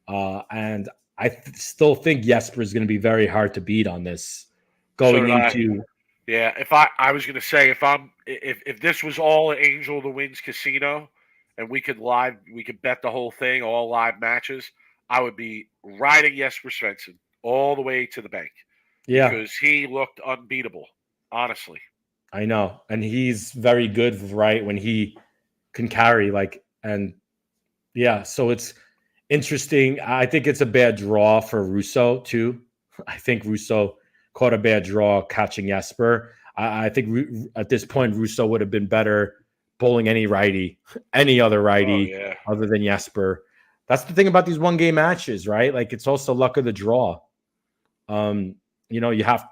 And I still think Jesper is going to be very hard to beat on this going into. Yeah, if I was going to say if this was all an Angel of the Winds casino and we could bet the whole thing, all live matches, I would be riding Jesper Svensson all the way to the bank. Yeah, because he looked unbeatable, honestly. I know, and he's very good, right, when he can carry so it's interesting. I think it's a bad draw for Russo too. I think Russo caught a bad draw catching Jesper. I think at this point Russo would have been better bowling any other righty other than Jesper. That's the thing about these one-game matches, right? Like it's also luck of the draw. You have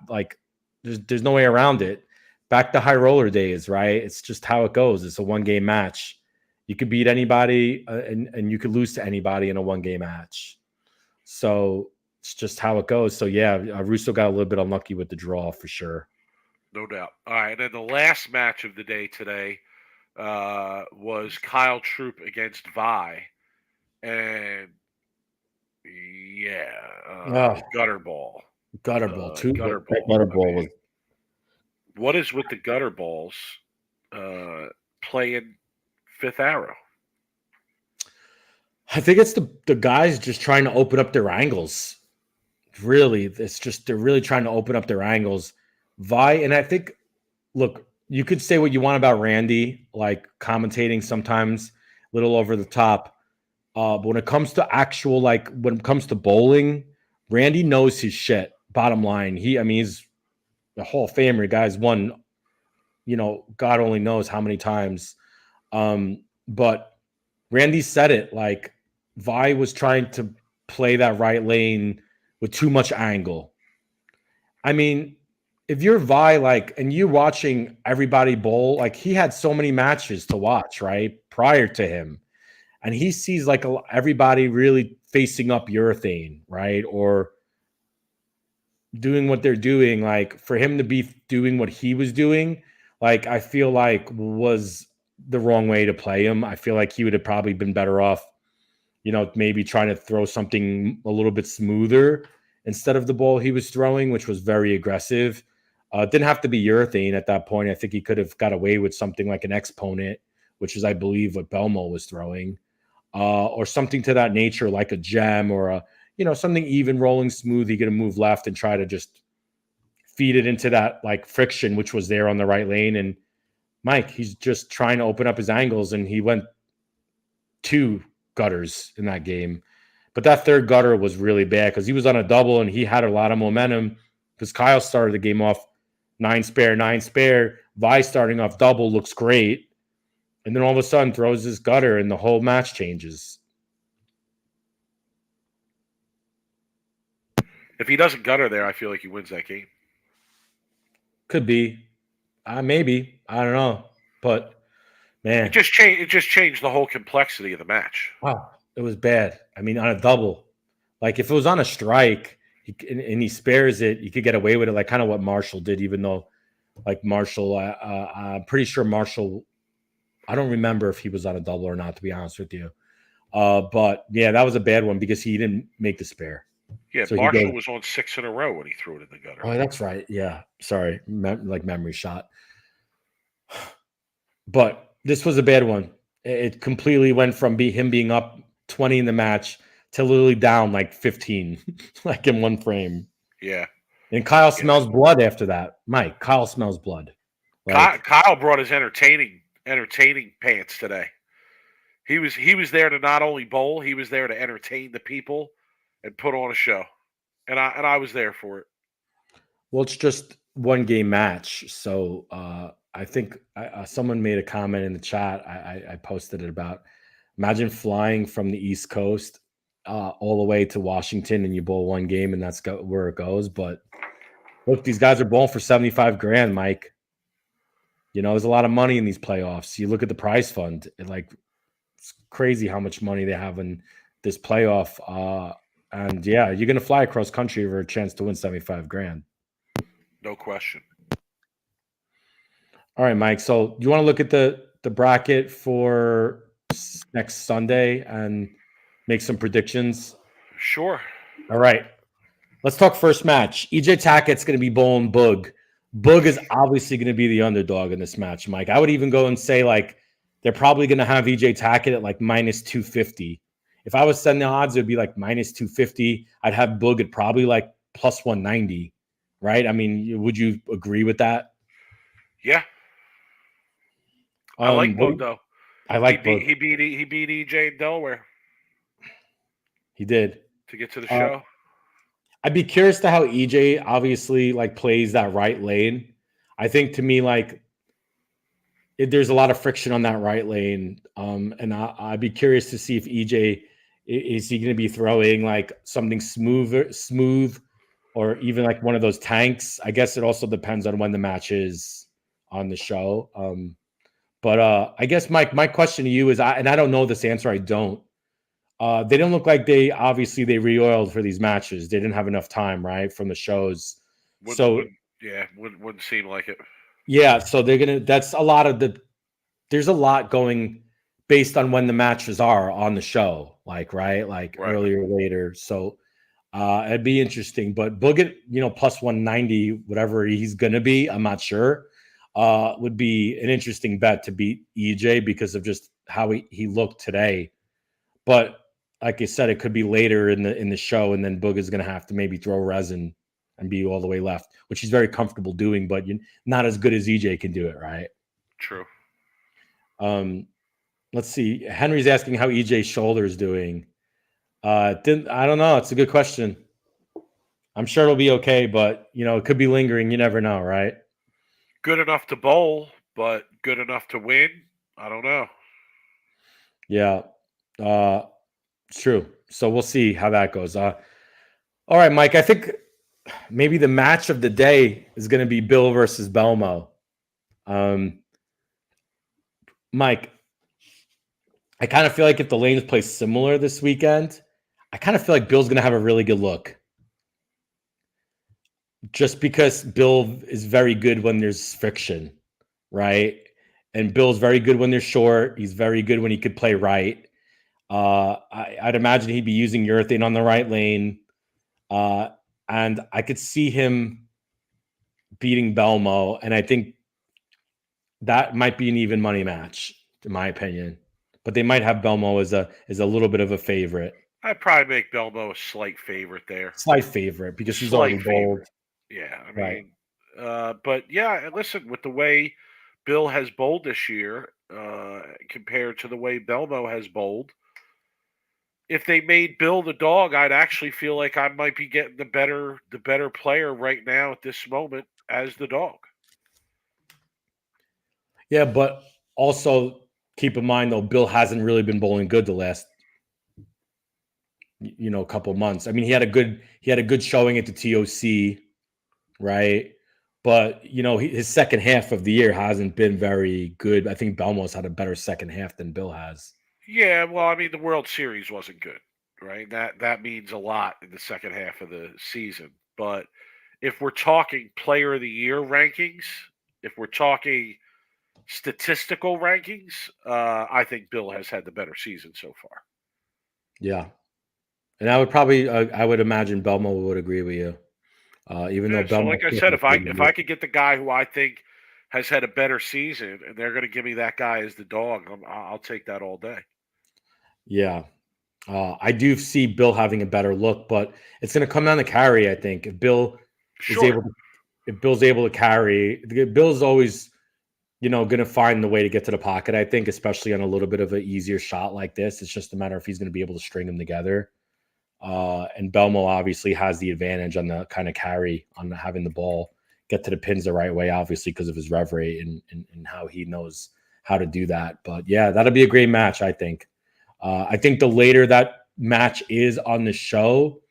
there's no way around it. Back to high roller days, right? It's just how it goes. It's a one-game match. You could beat anybody and you could lose to anybody in a one-game match. So it's just how it goes. So yeah, Russo got a little bit unlucky with the draw for sure. No doubt. All right, and then the last match of the day today was Kyle Troop against Vi. And gutter ball. Gutter ball too. Gutter ball was. What is with the gutter balls playing fifth arrow? I think it's the guys just trying to open up their angles. Really, it's just they're really trying to open up their angles. Vi, and I think, look, you could say what you want about Randy, like commentating sometimes a little over the top. But when it comes to when it comes to bowling, Randy knows his shit. Bottom line, he's the Hall of Famer. Guy's won, God only knows how many times. But Randy said it, like Vi was trying to play that right lane with too much angle. I mean, if you're Vi, and you're watching everybody bowl, he had so many matches to watch, right, prior to him. And he sees everybody really facing up urethane, right? Or doing what they're doing, like for him to be doing what he was doing, like I feel like was the wrong way to play him. I feel like he would have probably been better off, maybe trying to throw something a little bit smoother instead of the ball he was throwing, which was very aggressive. Didn't have to be urethane at that point. I think he could have got away with something like an exponent, which is, I believe, what Belmo was throwing, or something to that nature, like a gem or something even rolling smooth. He could have moved left and try to just feed it into that like friction, which was there on the right lane. And Mike, he's just trying to open up his angles, and he went 2 gutters in that game. But that third gutter was really bad because he was on a double and he had a lot of momentum because Kyle started the game off 9 spare. Vi starting off double looks great. And then all of a sudden throws this gutter and the whole match changes. If he doesn't gutter there, I feel like he wins that game. Could be. Maybe. I don't know. But, man. It just changed the whole complexity of the match. Wow. It was bad. I mean, on a double. Like, if it was on a strike and he spares it, you could get away with it, like kind of what Marshall did, even though, like, Marshall, I'm pretty sure Marshall, I don't remember if he was on a double or not, to be honest with you. But, yeah, that was a bad one because he didn't make the spare. Yeah, so Marshall was on 6 in a row when he threw it in the gutter. Oh, that's right. Yeah. Sorry. Like memory shot. But this was a bad one. It completely went from him being up 20 in the match to literally down like 15, like in one frame. Yeah. And Kyle smells blood after that. Mike, Kyle smells blood. Like, Kyle brought his entertaining pants today. He was there to not only bowl, he was there to entertain the people and put on a show. And I was there for it. Well, it's just one game match. So I think someone made a comment in the chat. I posted it about, imagine flying from the East Coast all the way to Washington and you bowl one game and that's where it goes. But look, these guys are bowling for 75 grand, Mike. There's a lot of money in these playoffs. You look at the prize fund, it's crazy how much money they have in this playoff. And yeah, you're going to fly across country for a chance to win 75 grand. No question. All right, Mike. So you want to look at the bracket for next Sunday and make some predictions? Sure. All right. Let's talk first match. EJ Tackett's going to be bowling Boog. Boog is obviously going to be the underdog in this match, Mike. I would even go and say, like, they're probably going to have EJ Tackett at like minus 250. If I was setting the odds, it would be like minus 250. I'd have Boog at probably like plus 190, right? I mean, would you agree with that? Yeah. I like Boog, though. I like Boog. He beat EJ in Delaware. He did. To get to the show. I'd be curious to how EJ obviously like plays that right lane. I think to me, like, there's a lot of friction on that right lane. And I'd be curious to see if EJ is he going to be throwing like something smooth, or even like one of those tanks. I guess it also depends on when the match is on the show. But I guess my question to you is, and I don't know this answer. I don't. They didn't look like they re-oiled for these matches. They didn't have enough time, right, from the shows. Wouldn't seem like it. Yeah, so that's a lot of there's a lot going based on when the matches are on the show, right? Earlier or later. So it'd be interesting. But Boogett, plus 190, whatever he's gonna be, I'm not sure. Would be an interesting bet to beat EJ because of just how he looked today. But like I said, it could be later in the show, and then Boog is going to have to maybe throw resin and be all the way left, which he's very comfortable doing, but not as good as EJ can do it, right? True. Let's see. Henry's asking how EJ's shoulder is doing. I don't know. It's a good question. I'm sure it'll be okay, but it could be lingering. You never know, right? Good enough to bowl, but good enough to win. I don't know. Yeah. It's true. So we'll see how that goes. All right, Mike, I think maybe the match of the day is going to be Bill versus Belmo. Mike, I kind of feel like if the lanes play similar this weekend, I kind of feel like Bill's going to have a really good look. just because Bill is very good when there's friction, right? And Bill's very good when they're short. He's very good when he could play right. I'd imagine he'd be using urethane on the right lane. And I could see him beating Belmo. And I think that might be an even money match, in my opinion. But they might have Belmo as a little bit of a favorite. I'd probably make Belmo a slight favorite there. Slight favorite because he's Slight already bold. favorite. Yeah, I Right. mean, but yeah, listen, with the way Bill has bowled this year, compared to the way Belmo has bowled, if they made Bill the dog, I'd actually feel like I might be getting the better player right now at this moment as the dog. Yeah, but also keep in mind though, Bill hasn't really been bowling good the last couple months. I mean, he had a good showing at the TOC, right? But his second half of the year hasn't been very good. I think Belmo's had a better second half than Bill has. Yeah, well, I mean, the World Series wasn't good, right? That means a lot in the second half of the season. But if we're talking player of the year rankings, if we're talking statistical rankings, I think Bill has had the better season so far. Yeah. And I would imagine Belmo would agree with you. Even though So Belmo, like I said, if I could get the guy who I think has had a better season and they're going to give me that guy as the dog, I'll take that all day. yeah, I do see Bill having a better look, but it's going to come down to carry. I think if Bill is Sure. if Bill's able to carry, Bill's always going to find the way to get to the pocket. I think, especially on a little bit of an easier shot like this, it's just a matter if he's going to be able to string them together. And Belmo obviously has the advantage on the kind of carry on having the ball get to the pins the right way, obviously because of his rev rate and how he knows how to do that. But yeah, that'll be a great match, I think. I think the later that match is on the show,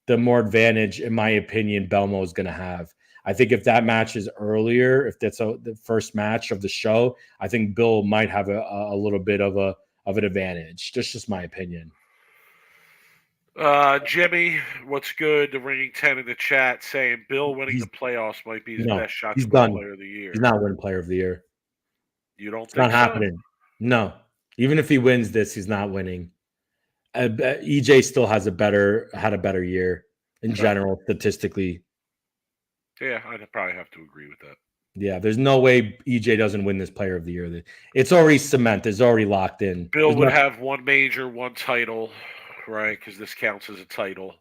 the more advantage, in my opinion, Belmo is going to have. I think if that match is earlier, if that's the first match of the show, I think Bill might have a little bit of an advantage. Just my opinion. Jimmy, what's good? The ringing 10 in the chat saying Bill winning the playoffs might be his best shot to win player of the year. He's not winning player of the year. You don't It's think not happening. No. Even if he wins this, he's not winning. EJ still had a better year in general, statistically. Yeah, I'd probably have to agree with that. Yeah, there's no way EJ doesn't win this player of the year. It's already cemented. It's already locked in. Bill would have one major, one title, right? Because this counts as a title.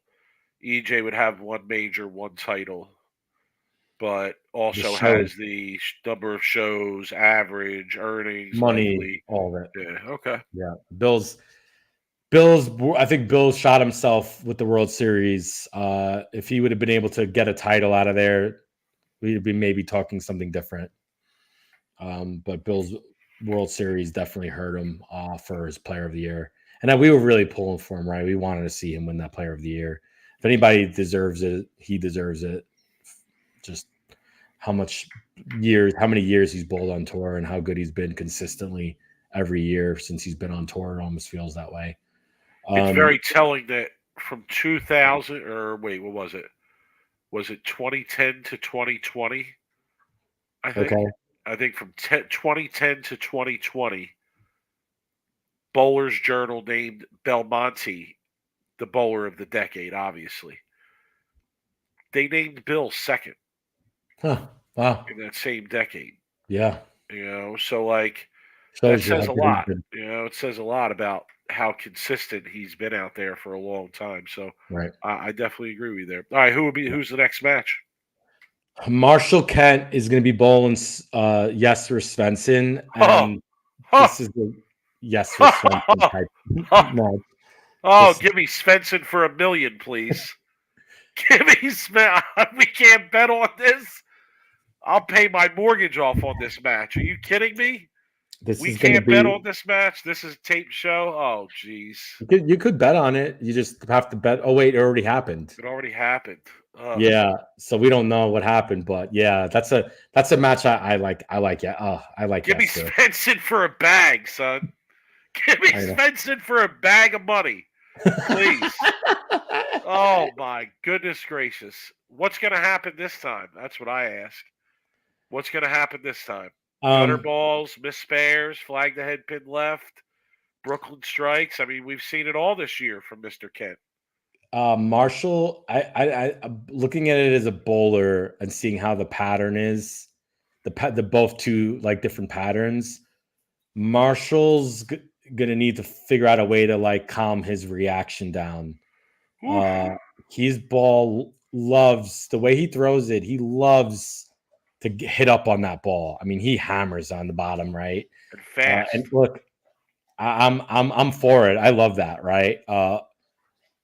EJ would have one major, one title, but also has the number of shows, average, earnings, money, likely. all that. Yeah, okay. Yeah, I think Bill shot himself with the World Series. If he would have been able to get a title out of there, we'd be maybe talking something different. But Bill's World Series definitely hurt him for his player of the year. And we were really pulling for him, right? We wanted to see him win that player of the year. If anybody deserves it, he deserves it. Just how many years he's bowled on tour and how good he's been consistently every year since he's been on tour. It almost feels that way. It's very telling that from 2000 or wait, what was it? Was it 2010 to 2020? I think. Okay. I think from 2010 to 2020, Bowler's Journal named Belmonte the bowler of the decade, obviously. They named Bill second. Huh. Wow. In that same decade. Yeah. So like that says a lot. It says a lot about how consistent he's been out there for a long time. So right. I definitely agree with you there. All right, who's the next match? Marshall Kent is going to be bowling Jesper Svensson, and this is the Jesper Svensson type. Give me Svensson for $1 million, please. Give me Svensson. We can't bet on this. I'll pay my mortgage off on this match. Are you kidding me? We can't bet on this match. This is a taped show. Oh, jeez. You could bet on it. You just have to bet. Oh, wait, it already happened. It already happened. Yeah, so we don't know what happened, but yeah, that's a match I like. I like. Yeah, I like. Give me Svensson for a bag, son. Give me Svensson for a bag of money, please. Oh my goodness gracious! What's going to happen this time? That's what I ask. What's going to happen this time? Gutter balls, miss spares, flag the head pin left, Brooklyn strikes. I mean, we've seen it all this year from Mr. Kent. Marshall, I'm looking at it as a bowler and seeing how the pattern is, the both two like different patterns. Marshall's gonna need to figure out a way to like calm his reaction down. His ball loves the way he throws it. He loves to hit up on that ball. I mean, he hammers on the bottom, right? And fast. And look, I'm for it. I love that, right?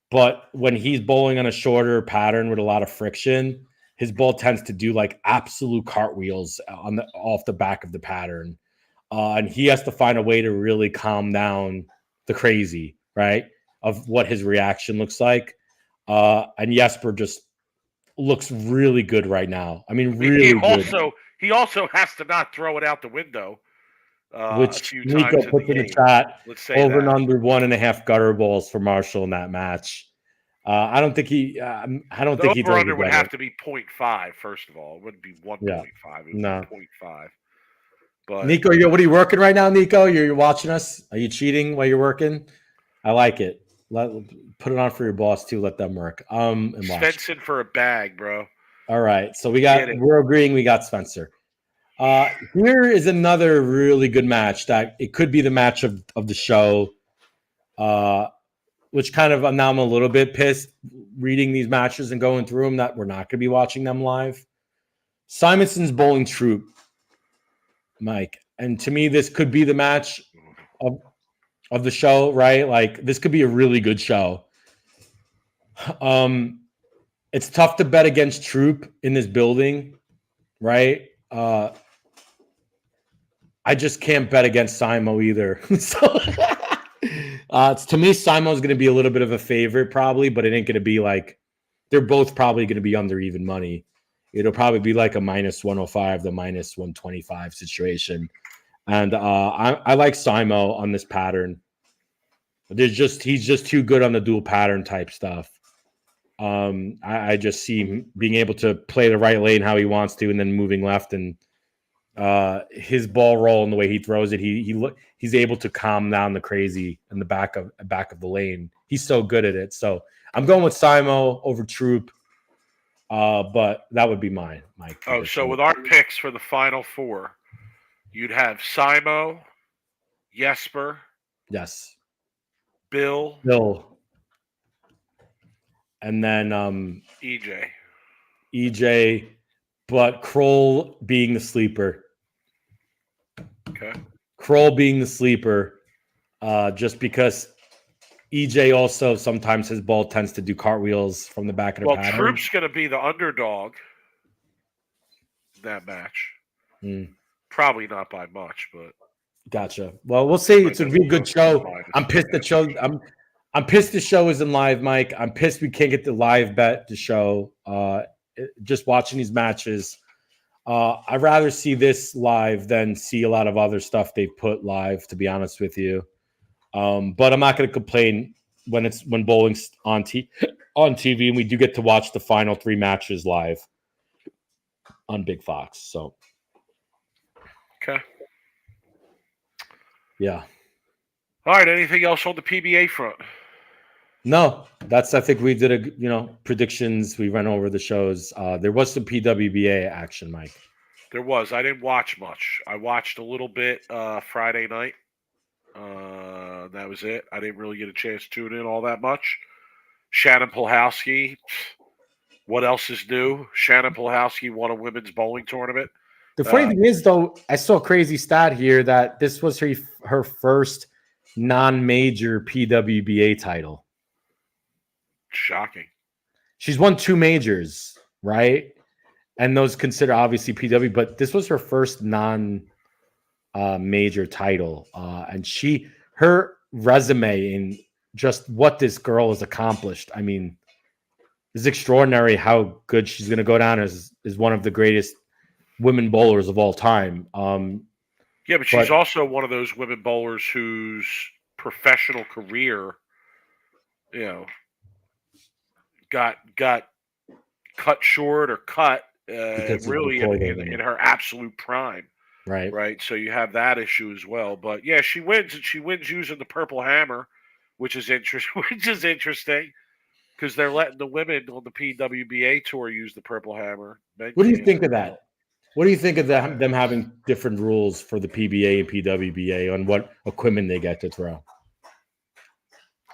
But when he's bowling on a shorter pattern with a lot of friction, his ball tends to do like absolute cartwheels off the back of the pattern. And he has to find a way to really calm down the crazy, right? Of what his reaction looks like. And Jesper just looks really good right now. I mean, really good. He also has to not throw it out the window. Which Nico put in the chat. Let's say over and under 1.5 gutter balls for Marshall in that match. I don't think he. I don't think he. The over-under would have to be 0.5. First of all, it wouldn't be 1.5. Yeah. It would be 0.5. But Nico, what are you working right now? Nico, you're watching us. Are you cheating while you're working? I like it. Put it on for your boss too. Let them work. And watch. Svensson for a bag, bro. All right, so we're agreeing. We got Spencer. Here is another really good match that it could be the match of the show. Which kind of now I'm a little bit pissed reading these matches and going through them that we're not going to be watching them live. Simonson's bowling troop, Mike, and to me this could be the match of the show, right? Like this could be a really good show. It's tough to bet against Troop in this building, right? I just can't bet against Simo either. So to me, Simo's going to be a little bit of a favorite probably, but it ain't going to be like they're both probably going to be under even money. It'll probably be like a minus 105 to minus 125 situation. And I like Simo on this pattern. He's just too good on the dual pattern type stuff. I just see him being able to play the right lane how he wants to, and then moving left, and his ball roll and the way he throws it, he's able to calm down the crazy in the back of the lane. He's so good at it. So I'm going with Simo over Troop. But that would be mine, Mike. Oh, so with our picks for the final four, you'd have Simo, Jesper, yes, Bill, and then EJ, but Kroll being the sleeper. Okay. Kroll being the sleeper, just because EJ also sometimes his ball tends to do cartwheels from the back of the pattern. Well, Troop's going to be the underdog in that match. Probably not by much, but gotcha. Well, we'll see. It's a real good show. I'm pissed the show. I'm pissed the show isn't live, Mike. I'm pissed we can't get the live bet to show. Just watching these matches, I'd rather see this live than see a lot of other stuff they've put live, to be honest with you. But I'm not going to complain when bowling's on TV and we do get to watch the final 3 matches live on Big Fox. So, okay, yeah. All right. Anything else on the PBA front? No, I think we did predictions. We ran over the shows. There was some PWBA action, Mike. There was. I didn't watch much. I watched a little bit Friday night. That was it. I didn't really get a chance to tune in all that much. Shannon Polhowski. What else is new? Shannon Polhowski won a women's bowling tournament. The funny thing is, though, I saw a crazy stat here that this was her first non-major PWBA title. Shocking. She's won 2 majors, right? And those consider obviously PW, but this was her first non-major title. And her resume and just what this girl has accomplished, I mean, is extraordinary how good she's going to go down as one of the greatest women bowlers of all time. Yeah, but she's also one of those women bowlers whose professional career, got cut short or cut Because of the really in her absolute prime. Right. Right. So you have that issue as well. But yeah, she wins, and she wins using the purple hammer, which is interesting because they're letting the women on the PWBA tour use the purple hammer. What do you think of that? What do you think of them having different rules for the PBA and PWBA on what equipment they get to throw?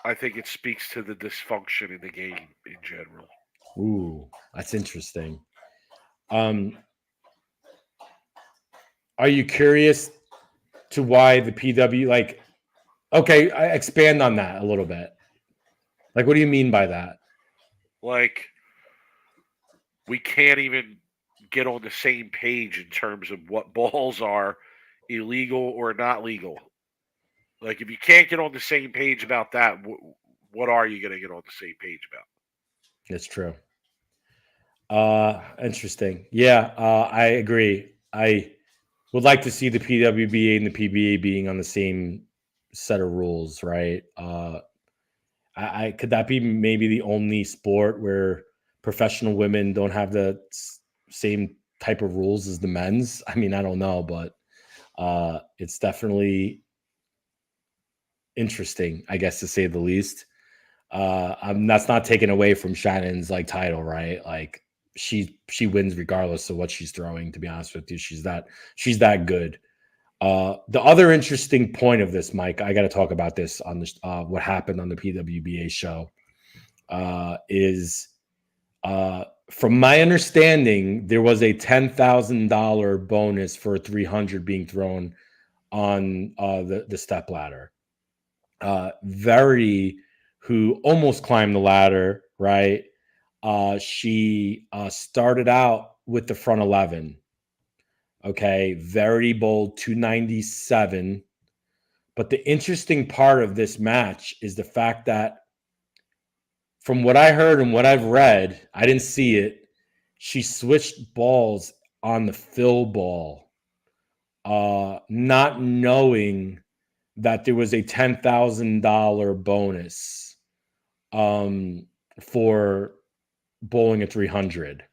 I think it speaks to the dysfunction in the game in general. Ooh, that's interesting. Are you curious to why the PW, like, okay, expand on that a little bit. Like, what do you mean by that? Like, we can't even get on the same page in terms of what balls are illegal or not legal. Like, if you can't get on the same page about that, what are you going to get on the same page about? That's true. Interesting. Yeah, I agree. I would like to see the PWBA and the PBA being on the same set of rules, right? I could that be maybe the only sport where professional women don't have the same type of rules as the men's? I mean, I don't know, but it's definitely interesting, I guess, to say the least. That's not taken away from Shannon's like title, right? Like she wins regardless of what she's throwing. To be honest with you, she's that good. The other interesting point of this, Mike, I got to talk about this on this. What happened on the PWBA show is, from my understanding, there was a $10,000 bonus for a 300 being thrown on the step ladder. Verity, who almost climbed the ladder, right? She started out with the front 11. Okay, Verity bowled 297. But the interesting part of this match is the fact that, from what I heard and what I've read, I didn't see it, she switched balls on the fill ball, not knowing that there was a $10,000 bonus for bowling a 300.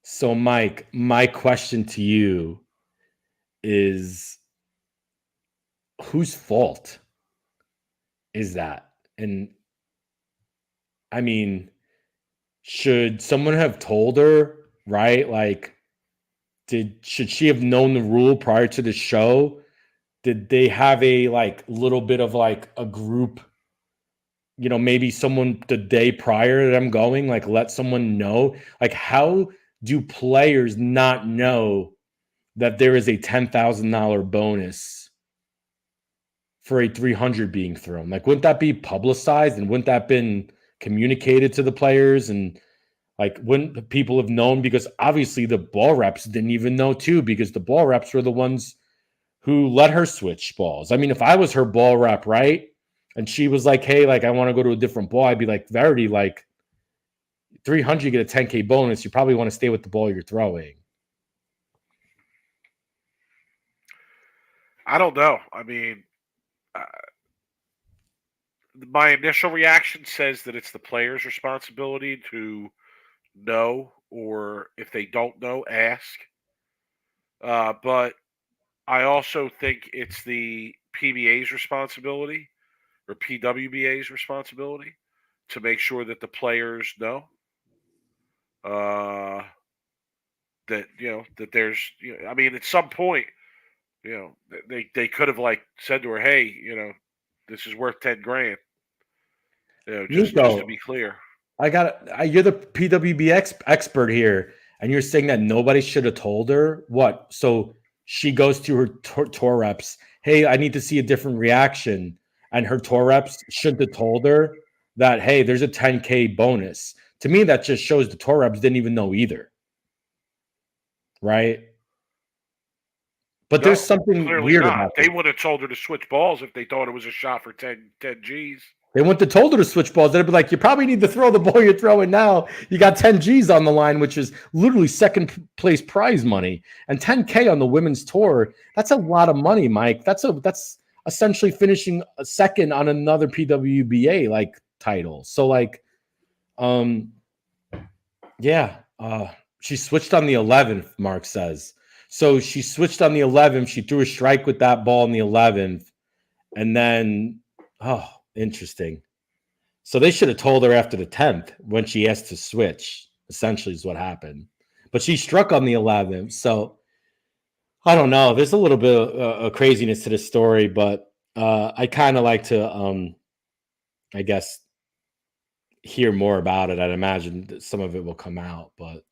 So, Mike, my question to you is, whose fault is that? And I mean, should someone have told her, right? Like, should she have known the rule prior to the show? Did they have a like little bit of like a group, maybe someone the day prior to them going, like let someone know? Like, how do players not know that there is a $10,000 bonus for a 300 being thrown? Like, wouldn't that be publicized, and wouldn't that been communicated to the players? And like, wouldn't people have known? Because obviously the ball reps didn't even know too, because the ball reps were the ones who let her switch balls. I mean, if I was her ball rep, right, and she was like, hey, like, I want to go to a different ball, I'd be like, Verity, like, 300, you get a 10K bonus. You probably want to stay with the ball you're throwing. I don't know. I mean, my initial reaction says that it's the player's responsibility to know, or if they don't know, ask. But I also think it's the PBA's responsibility, or PWBA's responsibility, to make sure that the players know that that there's, I mean, at some point, they could have like said to her, hey, this is worth 10 grand. Just to be clear. You're the PWB expert here, and you're saying that nobody should have told her what? So she goes to her tour reps, hey, I need to see a different reaction. And her tour reps shouldn't have told her that, hey, there's a 10K bonus. To me, that just shows the tour reps didn't even know either. Right? But there's something weird about it. They would have told her to switch balls if they thought it was a shot for 10 G's. They wouldn't have told her to switch balls. They'd be like, you probably need to throw the ball you're throwing now. You got 10 G's on the line, which is literally second place prize money. And 10K on the women's tour, that's a lot of money, Mike. That's essentially finishing a second on another PWBA like title. So like, Yeah. She switched on the 11th, Mark says. So she switched on the 11th. She threw a strike with that ball in the 11th. And then, interesting. So they should have told her after the 10th when she asked to switch, essentially is what happened. But she struck on the 11th. So I don't know. There's a little bit of craziness to this story, but I kind of like to, I guess, hear more about it. I'd imagine that some of it will come out, but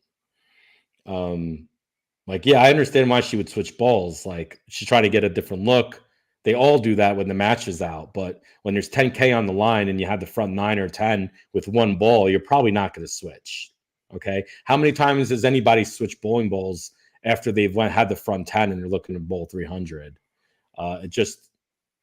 yeah, I understand why she would switch balls. Like, she's trying to get a different look. They all do that when the match is out, but when there's 10K on the line and you have the front 9 or 10 with one ball, you're probably not going to switch. Okay, how many times has anybody switched bowling balls after they've had the front 10 and they're looking to bowl 300?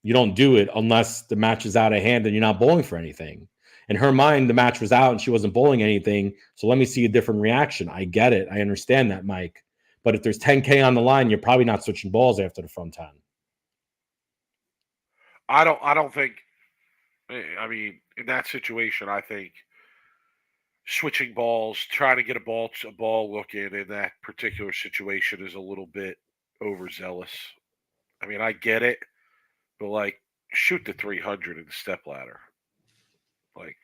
You don't do it unless the match is out of hand and you're not bowling for anything. In her mind, the match was out and she wasn't bowling anything. So let me see a different reaction. I get it. I understand that, Mike. But if there's 10K on the line, you're probably not switching balls after the front 10. I don't think. I mean, in that situation, I think switching balls, trying to get a ball look in that particular situation is a little bit overzealous. I mean, I get it, but like, shoot the 300 in the stepladder. Like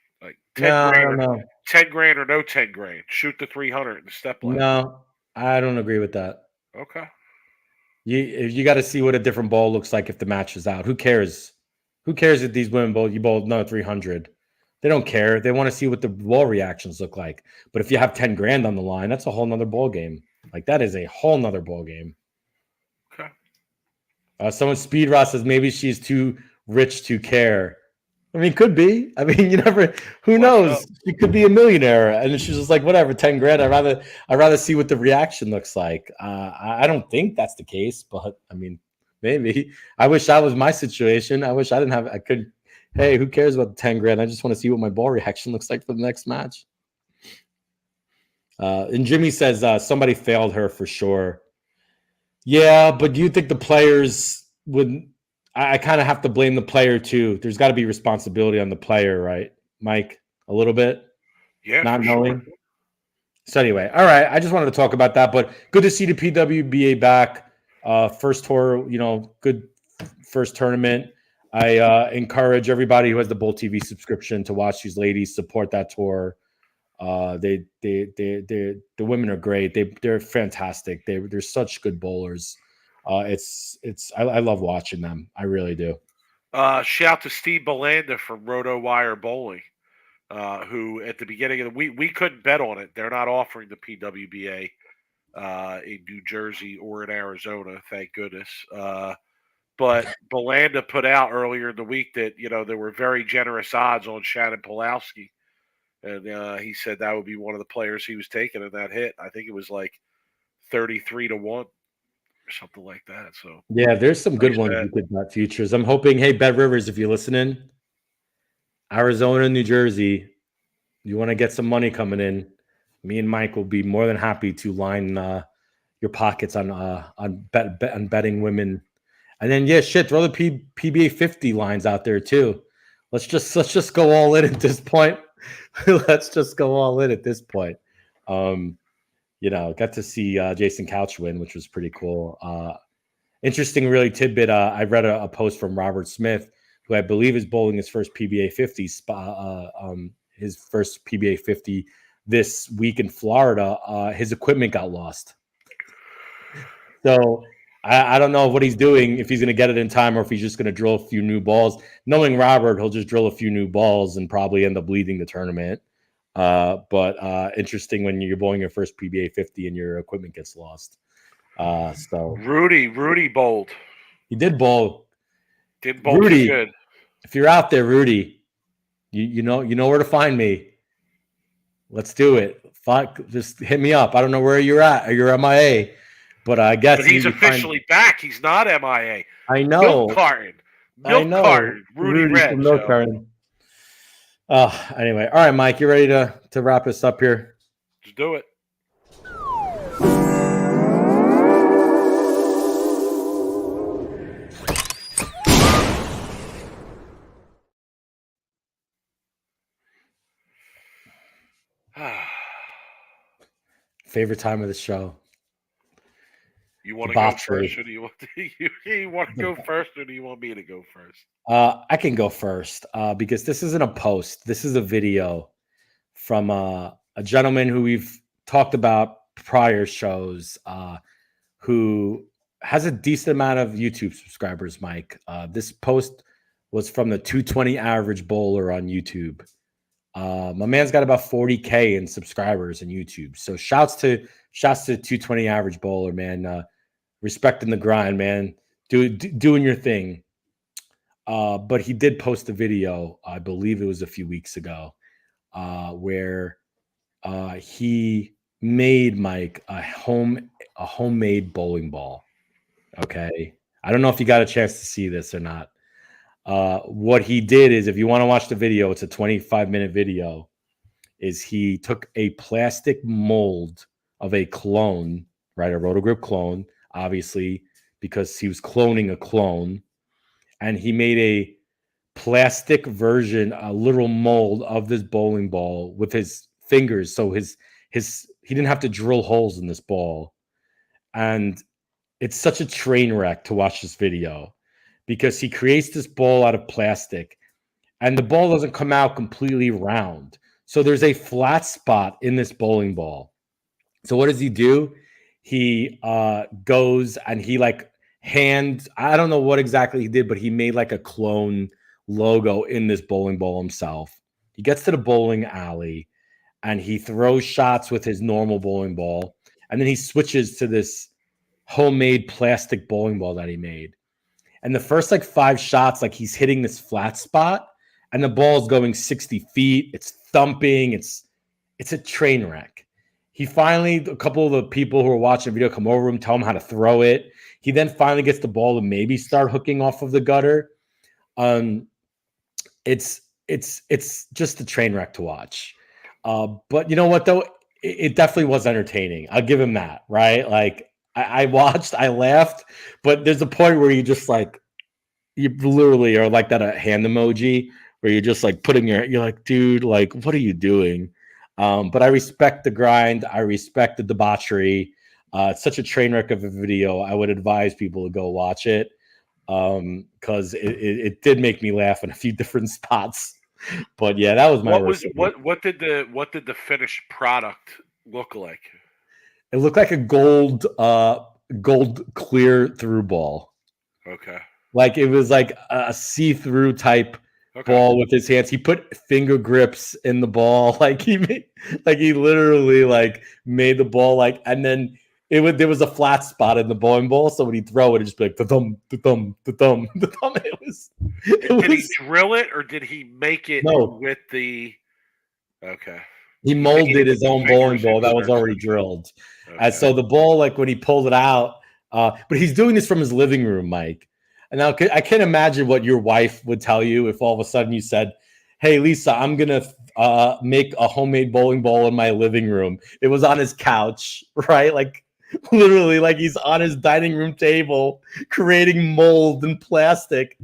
10 No, I grand, don't know. 10 grand or no 10 grand. Shoot the 300 in the stepladder. No, I don't agree with that. Okay. You got to see what a different ball looks like if the match is out. Who cares? Who cares if these women bowl? You bowl another 300. They don't care. They want to see what the ball reactions look like. But if you have 10 grand on the line, that's a whole nother ball game. Like, that is a whole nother ball game. Okay. Someone Speed Ross says maybe she's too rich to care. I mean, could be. I mean, you never. Who knows? She could be a millionaire, and she's just like, whatever, 10 grand. I'd rather see what the reaction looks like. I don't think that's the case, but I mean, maybe. I wish that was my situation. I wish I didn't have. I could. Hey, who cares about the 10 grand? I just want to see what my ball reaction looks like for the next match. And Jimmy says somebody failed her for sure. Yeah, but do you think the players would? I kind of have to blame the player too. There's got to be responsibility on the player, right, Mike? A little bit. Yeah, not knowing. Sure. So anyway, all right. I just wanted to talk about that, but good to see the PWBA back. First tour, good first tournament. I encourage everybody who has the Bowl TV subscription to watch these ladies, support that tour. The women are great. They're fantastic. They're such good bowlers. I love watching them. I really do. Shout to Steve Belanda from RotoWire Bowling, who at the beginning of the week, we couldn't bet on it. They're not offering the PWBA in New Jersey or in Arizona, thank goodness. But Belanda put out earlier in the week that, there were very generous odds on Shannon Pulowski. And he said that would be one of the players he was taking in that hit. I think it was like 33-1 or something like that. So yeah, there's some good ones you could bet futures. I'm hoping, hey, Bet Rivers, if you're listening, Arizona, New Jersey, you want to get some money coming in, me and Mike will be more than happy to line your pockets on betting women. And then throw the PBA 50 lines out there too. Let's just go all in at this point. Let's just go all in at this point. Got to see Jason Couch win, which was pretty cool. Interesting, really tidbit. I read a post from Robert Smith, who I believe is bowling his first PBA 50 his first PBA 50 this week in Florida. His equipment got lost. So I don't know what he's doing, if he's going to get it in time or if he's just going to drill a few new balls. Knowing Robert, he'll just drill a few new balls and probably end up leading the tournament. But interesting when you're bowling your first PBA 50 and your equipment gets lost. So Rudy bowled. He did bowl. Did bowl Rudy, good. If you're out there, Rudy, you know where to find me. Let's do it. Just hit me up. I don't know where you're at or you're MIA. But I guess he's officially back. He's not MIA. I know. Milk carton. Rudy Red. From Milk carton. Anyway. All right, Mike, you ready to wrap us up here? Let's do it. Favorite time of the show. You want to go Debauchery. first, or do you want you want to go first, or do you want me to go first? I can go first because this isn't a post. This is a video from a gentleman who we've talked about prior shows, who has a decent amount of YouTube subscribers, Mike. This post was from the 220 average bowler on YouTube. My man's got about 40K in subscribers in YouTube. So shouts to 220 average bowler, man. Respecting the grind, man. Doing your thing. But he did post a video, I believe it was a few weeks ago, where he made Mike a homemade bowling ball. Okay. I don't know if you got a chance to see this or not. What he did is, if you want to watch the video, it's a 25-minute video, is he took a plastic mold of a clone, right? A Rotogrip clone, obviously, because he was cloning a clone. And he made a plastic version, a literal mold of this bowling ball with his fingers. So he didn't have to drill holes in this ball. And it's such a train wreck to watch this video because he creates this ball out of plastic and the ball doesn't come out completely round. So there's a flat spot in this bowling ball. So what does he do? He goes and he I don't know what exactly he did, but he made like a clone logo in this bowling ball himself. He gets to the bowling alley and he throws shots with his normal bowling ball. And then he switches to this homemade plastic bowling ball that he made. And the first 5 shots, he's hitting this flat spot and the ball's going 60 feet. It's thumping. It's a train wreck. He finally, a couple of the people who are watching the video come over him, tell him how to throw it. He then finally gets the ball to maybe start hooking off of the gutter. It's just a train wreck to watch. But you know what though? It definitely was entertaining. I'll give him that, right? I watched, I laughed, but there's a point where you just you literally are like that a hand emoji where you're just you're like, dude, what are you doing? But I respect the grind. I respect the debauchery. It's such a train wreck of a video. I would advise people to go watch it because it did make me laugh in a few different spots. But yeah, that was my what did the finished product look like? It looked like a gold clear through ball. Okay. It was like a see-through type ball with his hands. He put finger grips in the ball. He literally made the ball and then there was a flat spot in the bowling ball. So when he throw it, it'd just be like the thumb, the thumb, the thumb, the thumb. Did he drill it or did he make it with the okay? He molded his own bowling ball that was already drilled. Okay. And so the ball, when he pulled it out, but he's doing this from his living room, Mike. And now I can't imagine what your wife would tell you if all of a sudden you said, hey, Lisa, I'm going to make a homemade bowling ball in my living room. It was on his couch, right? Literally, he's on his dining room table creating mold and plastic.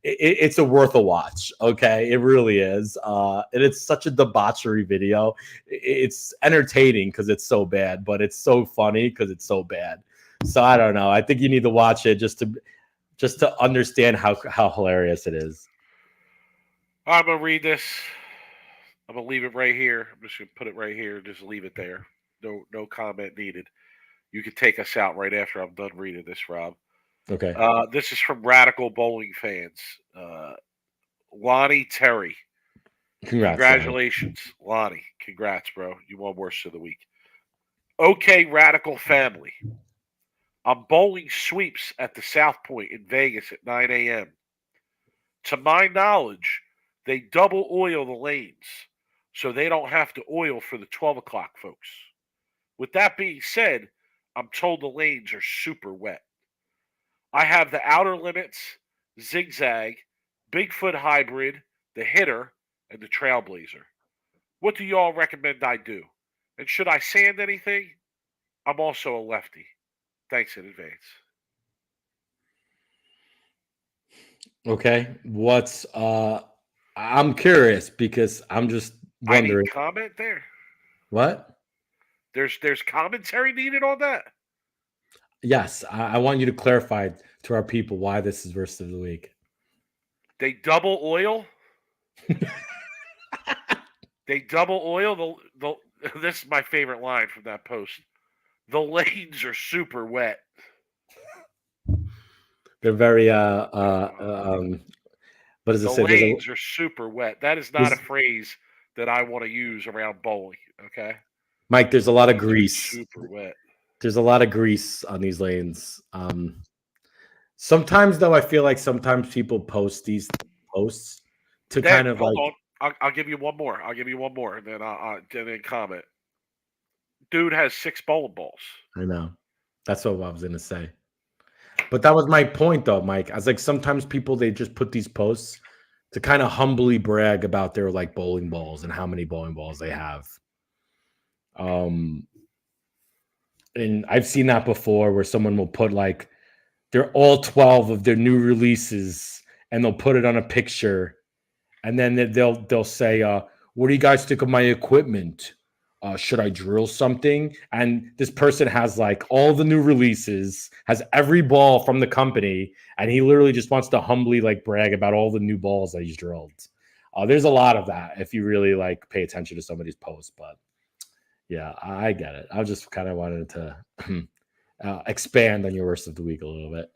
It's worth a watch, okay? It really is. And it's such a debauchery video. It's entertaining because it's so bad, but it's so funny because it's so bad. So I don't know. I think you need to watch it just to understand how hilarious it is. I'm going to read this. I'm going to leave it right here. I'm just going to put it right here. Just leave it there. No comment needed. You can take us out right after I'm done reading this, Rob. Okay. This is from Radical Bowling fans. Lonnie Terry. Congratulations, Lonnie. Congrats, bro. You won Worst of the Week. Okay, Radical family. I'm bowling sweeps at the South Point in Vegas at 9 a.m. To my knowledge, they double oil the lanes, so they don't have to oil for the 12 o'clock folks. With that being said, I'm told the lanes are super wet. I have the outer limits, zigzag, Bigfoot hybrid, the hitter, and the trailblazer. What do y'all recommend I do? And should I sand anything? I'm also a lefty. Thanks in advance. Okay. I'm curious because I'm just wondering. Any comment there? What? There's commentary needed on that. Yes, I want you to clarify to our people why this is worst of the week. They double oil. They double oil. The This is my favorite line from that post. The lanes are super wet. They're very what does it The say? lanes are super wet. That is not a There's phrase that I want to use around bowling. Okay, Mike, there's a lot of lanes are grease. super wet. There's a lot of grease on these lanes. Sometimes though, I feel like sometimes people post these posts to Then kind of hold like on. I'll give you one more. I'll give you one more, and then then comment. Dude has 6 bowling balls. I know. That's what I was gonna say. But that was my point though, Mike. I was like, sometimes people they just put these posts to kind of humbly brag about their like bowling balls and how many bowling balls they have. And I've seen that before where someone will put like they're all 12 of their new releases and they'll put it on a picture and then they'll say, what do you guys think of my equipment? Should I drill something? And this person has like all the new releases, has every ball from the company, and he literally just wants to humbly like brag about all the new balls that he's drilled. There's a lot of that if you really like pay attention to somebody's posts, but yeah, I get it. I just kind of wanted to expand on your worst of the week a little bit.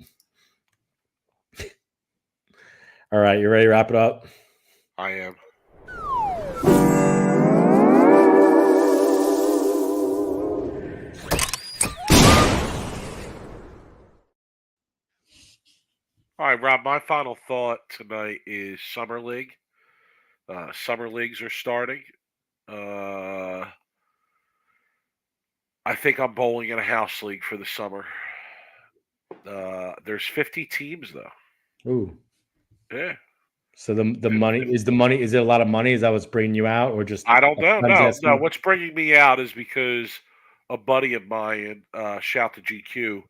All right, you ready to wrap it up? I am. All right, Rob, my final thought tonight is Summer League. Summer leagues are starting. I think I'm bowling in a house league for the summer. There's 50 teams, though. Ooh. Yeah. So the money is it a lot of money? Is that what's bringing you out, or just I don't know. No. asking? What's bringing me out is because a buddy of mine, shout to GQ,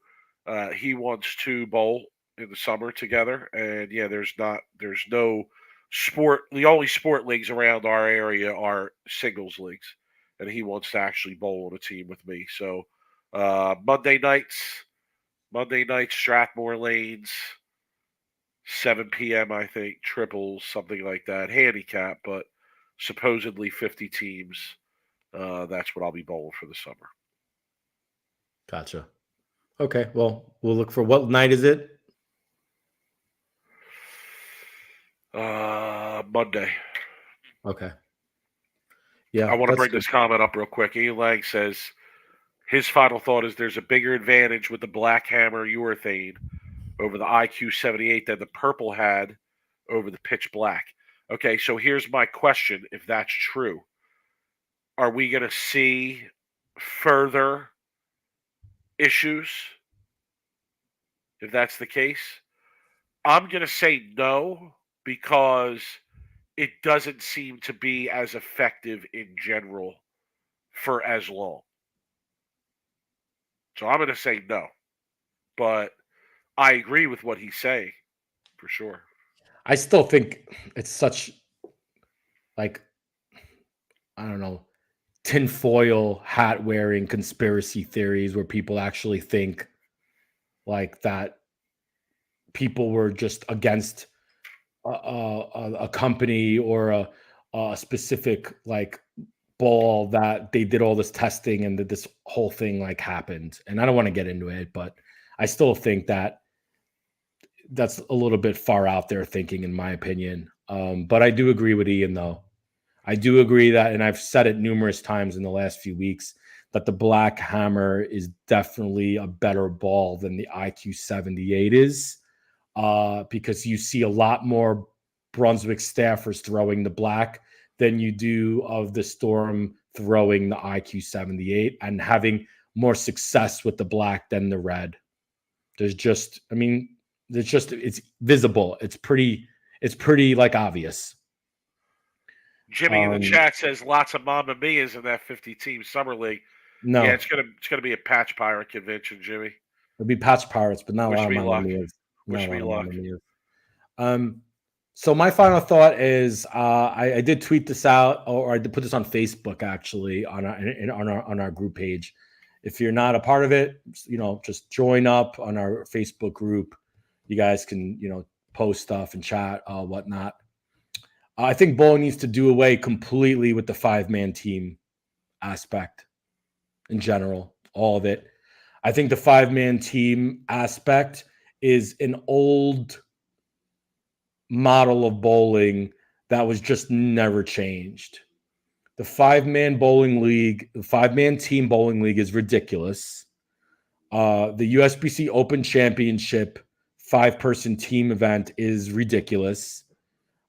he wants to bowl in the summer together, and yeah, there's no sport. The only sport leagues around our area are singles leagues, and he wants to actually bowl on a team with me. So Monday nights, Strathmore Lanes, 7 p.m. I think triples, something like that, handicap, but supposedly 50 teams. That's what I'll be bowling for the summer. Gotcha. Okay, well, we'll look for what night is it? Monday. Okay. Yeah, I want to bring good. this comment up real quick. Ian Lang says his final thought is there's a bigger advantage with the black hammer urethane over the IQ 78 than the purple had over the pitch black. Okay, so here's my question. If that's true, are we going to see further issues? If that's the case, I'm going to say no because it doesn't seem to be as effective in general for as long. So I'm going to say no. But I agree with what he's saying for sure. I still think it's such like I don't know, tinfoil hat wearing conspiracy theories where people actually think like that people were just against a company or a specific like ball that they did all this testing and that this whole thing like happened. And I don't want to get into it, but I still think that that's a little bit far out there thinking, in my opinion. But I do agree with Ian, though. I do agree that, and I've said it numerous times in the last few weeks, that the black hammer is definitely a better ball than the IQ 78 is, because you see a lot more Brunswick staffers throwing the black than you do of the Storm throwing the IQ 78 and having more success with the black than the red. There's just, I mean, it's visible. It's pretty like obvious. Jimmy in the chat says lots of Mamma Mia's in that 50-team summer league. No, yeah, it's gonna be a patch pirate convention, Jimmy. It'll be patch pirates, but not a lot of Mamma luck. Mia's. Wish me luck. So my final thought is I did tweet this out, or I did put this on Facebook actually on our group page. If you're not a part of it, just join up on our Facebook group. You guys can post stuff and chat, whatnot. I think bowling needs to do away completely with the 5-man team aspect in general, all of it. I think the 5-man team aspect is an old model of bowling that was just never changed. The 5-man bowling league, the 5-man team bowling league is ridiculous. The USBC Open Championship 5-person team event is ridiculous.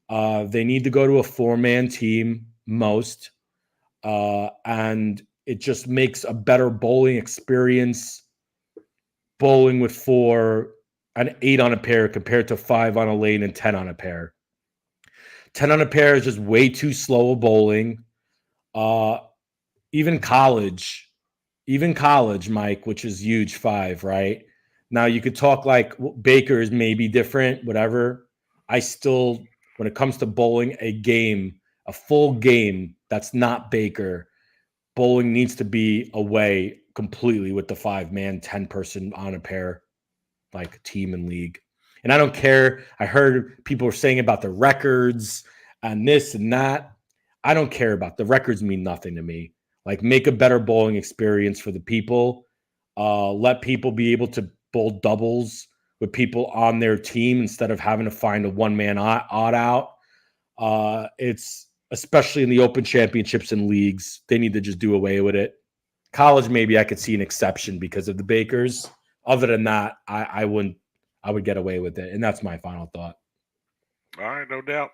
They need to go to a 4-man team most, and it just makes a better bowling experience. Bowling with 4 and 8 on a pair compared to 5 on a lane and 10 on a pair. 10 on a pair is just way too slow of bowling. Even college, Mike, which is huge 5, right? Now you could talk like Baker's may be different, whatever. I still, when it comes to bowling, a full game that's not Baker, bowling needs to be away completely with the 5-man, 10-person on a pair, like team and league. And I don't care. I heard people were saying about the records and this and that. I don't care about the records. Mean nothing to me. Like, make a better bowling experience for the people. Let people be able to bowl doubles with people on their team instead of having to find a one-man odd out. It's especially in the Open Championships and leagues, they need to just do away with it. College, maybe I could see an exception because of the Bakers. Other than that, I would get away with it. And that's my final thought. All right, no doubt.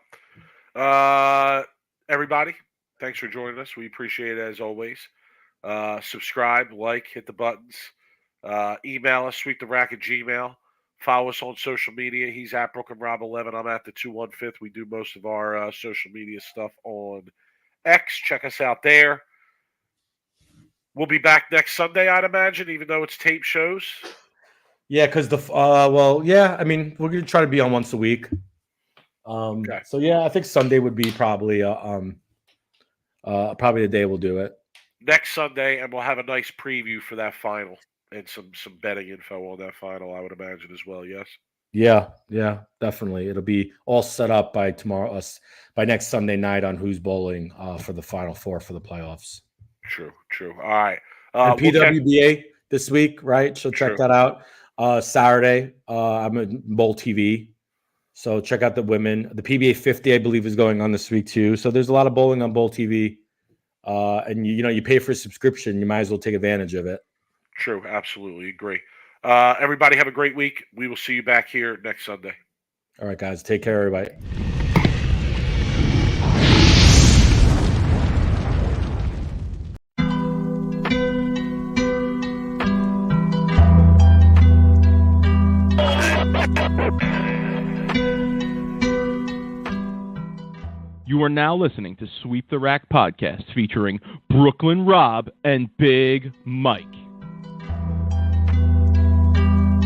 Everybody, thanks for joining us. We appreciate it as always. Subscribe, like, hit the buttons. Email us, sweeptherack@gmail.com. Follow us on social media. He's at BrooklynRob11. I'm at the 215. We do most of our social media stuff on X. Check us out there. We'll be back next Sunday, I'd imagine, even though it's tape shows. Yeah, because I mean, we're gonna try to be on once a week. Okay. So yeah, I think Sunday would be probably probably the day we'll do it. Next Sunday, and we'll have a nice preview for that final and some betting info on that final, I would imagine as well. Yes. Yeah, definitely. It'll be all set up by by next Sunday night on Who's Bowling for the Final Four for the playoffs. True. All right. And PWBA this week, right? So check that out. Saturday, I'm at Bowl TV. So check out the women. The PBA 50, I believe, is going on this week too. So there's a lot of bowling on Bowl TV. And you pay for a subscription, you might as well take advantage of it. True, absolutely agree. Everybody have a great week. We will see you back here next Sunday. All right, guys. Take care, everybody. You are now listening to Sweep the Rack podcast featuring Brooklyn Rob and Big Mike.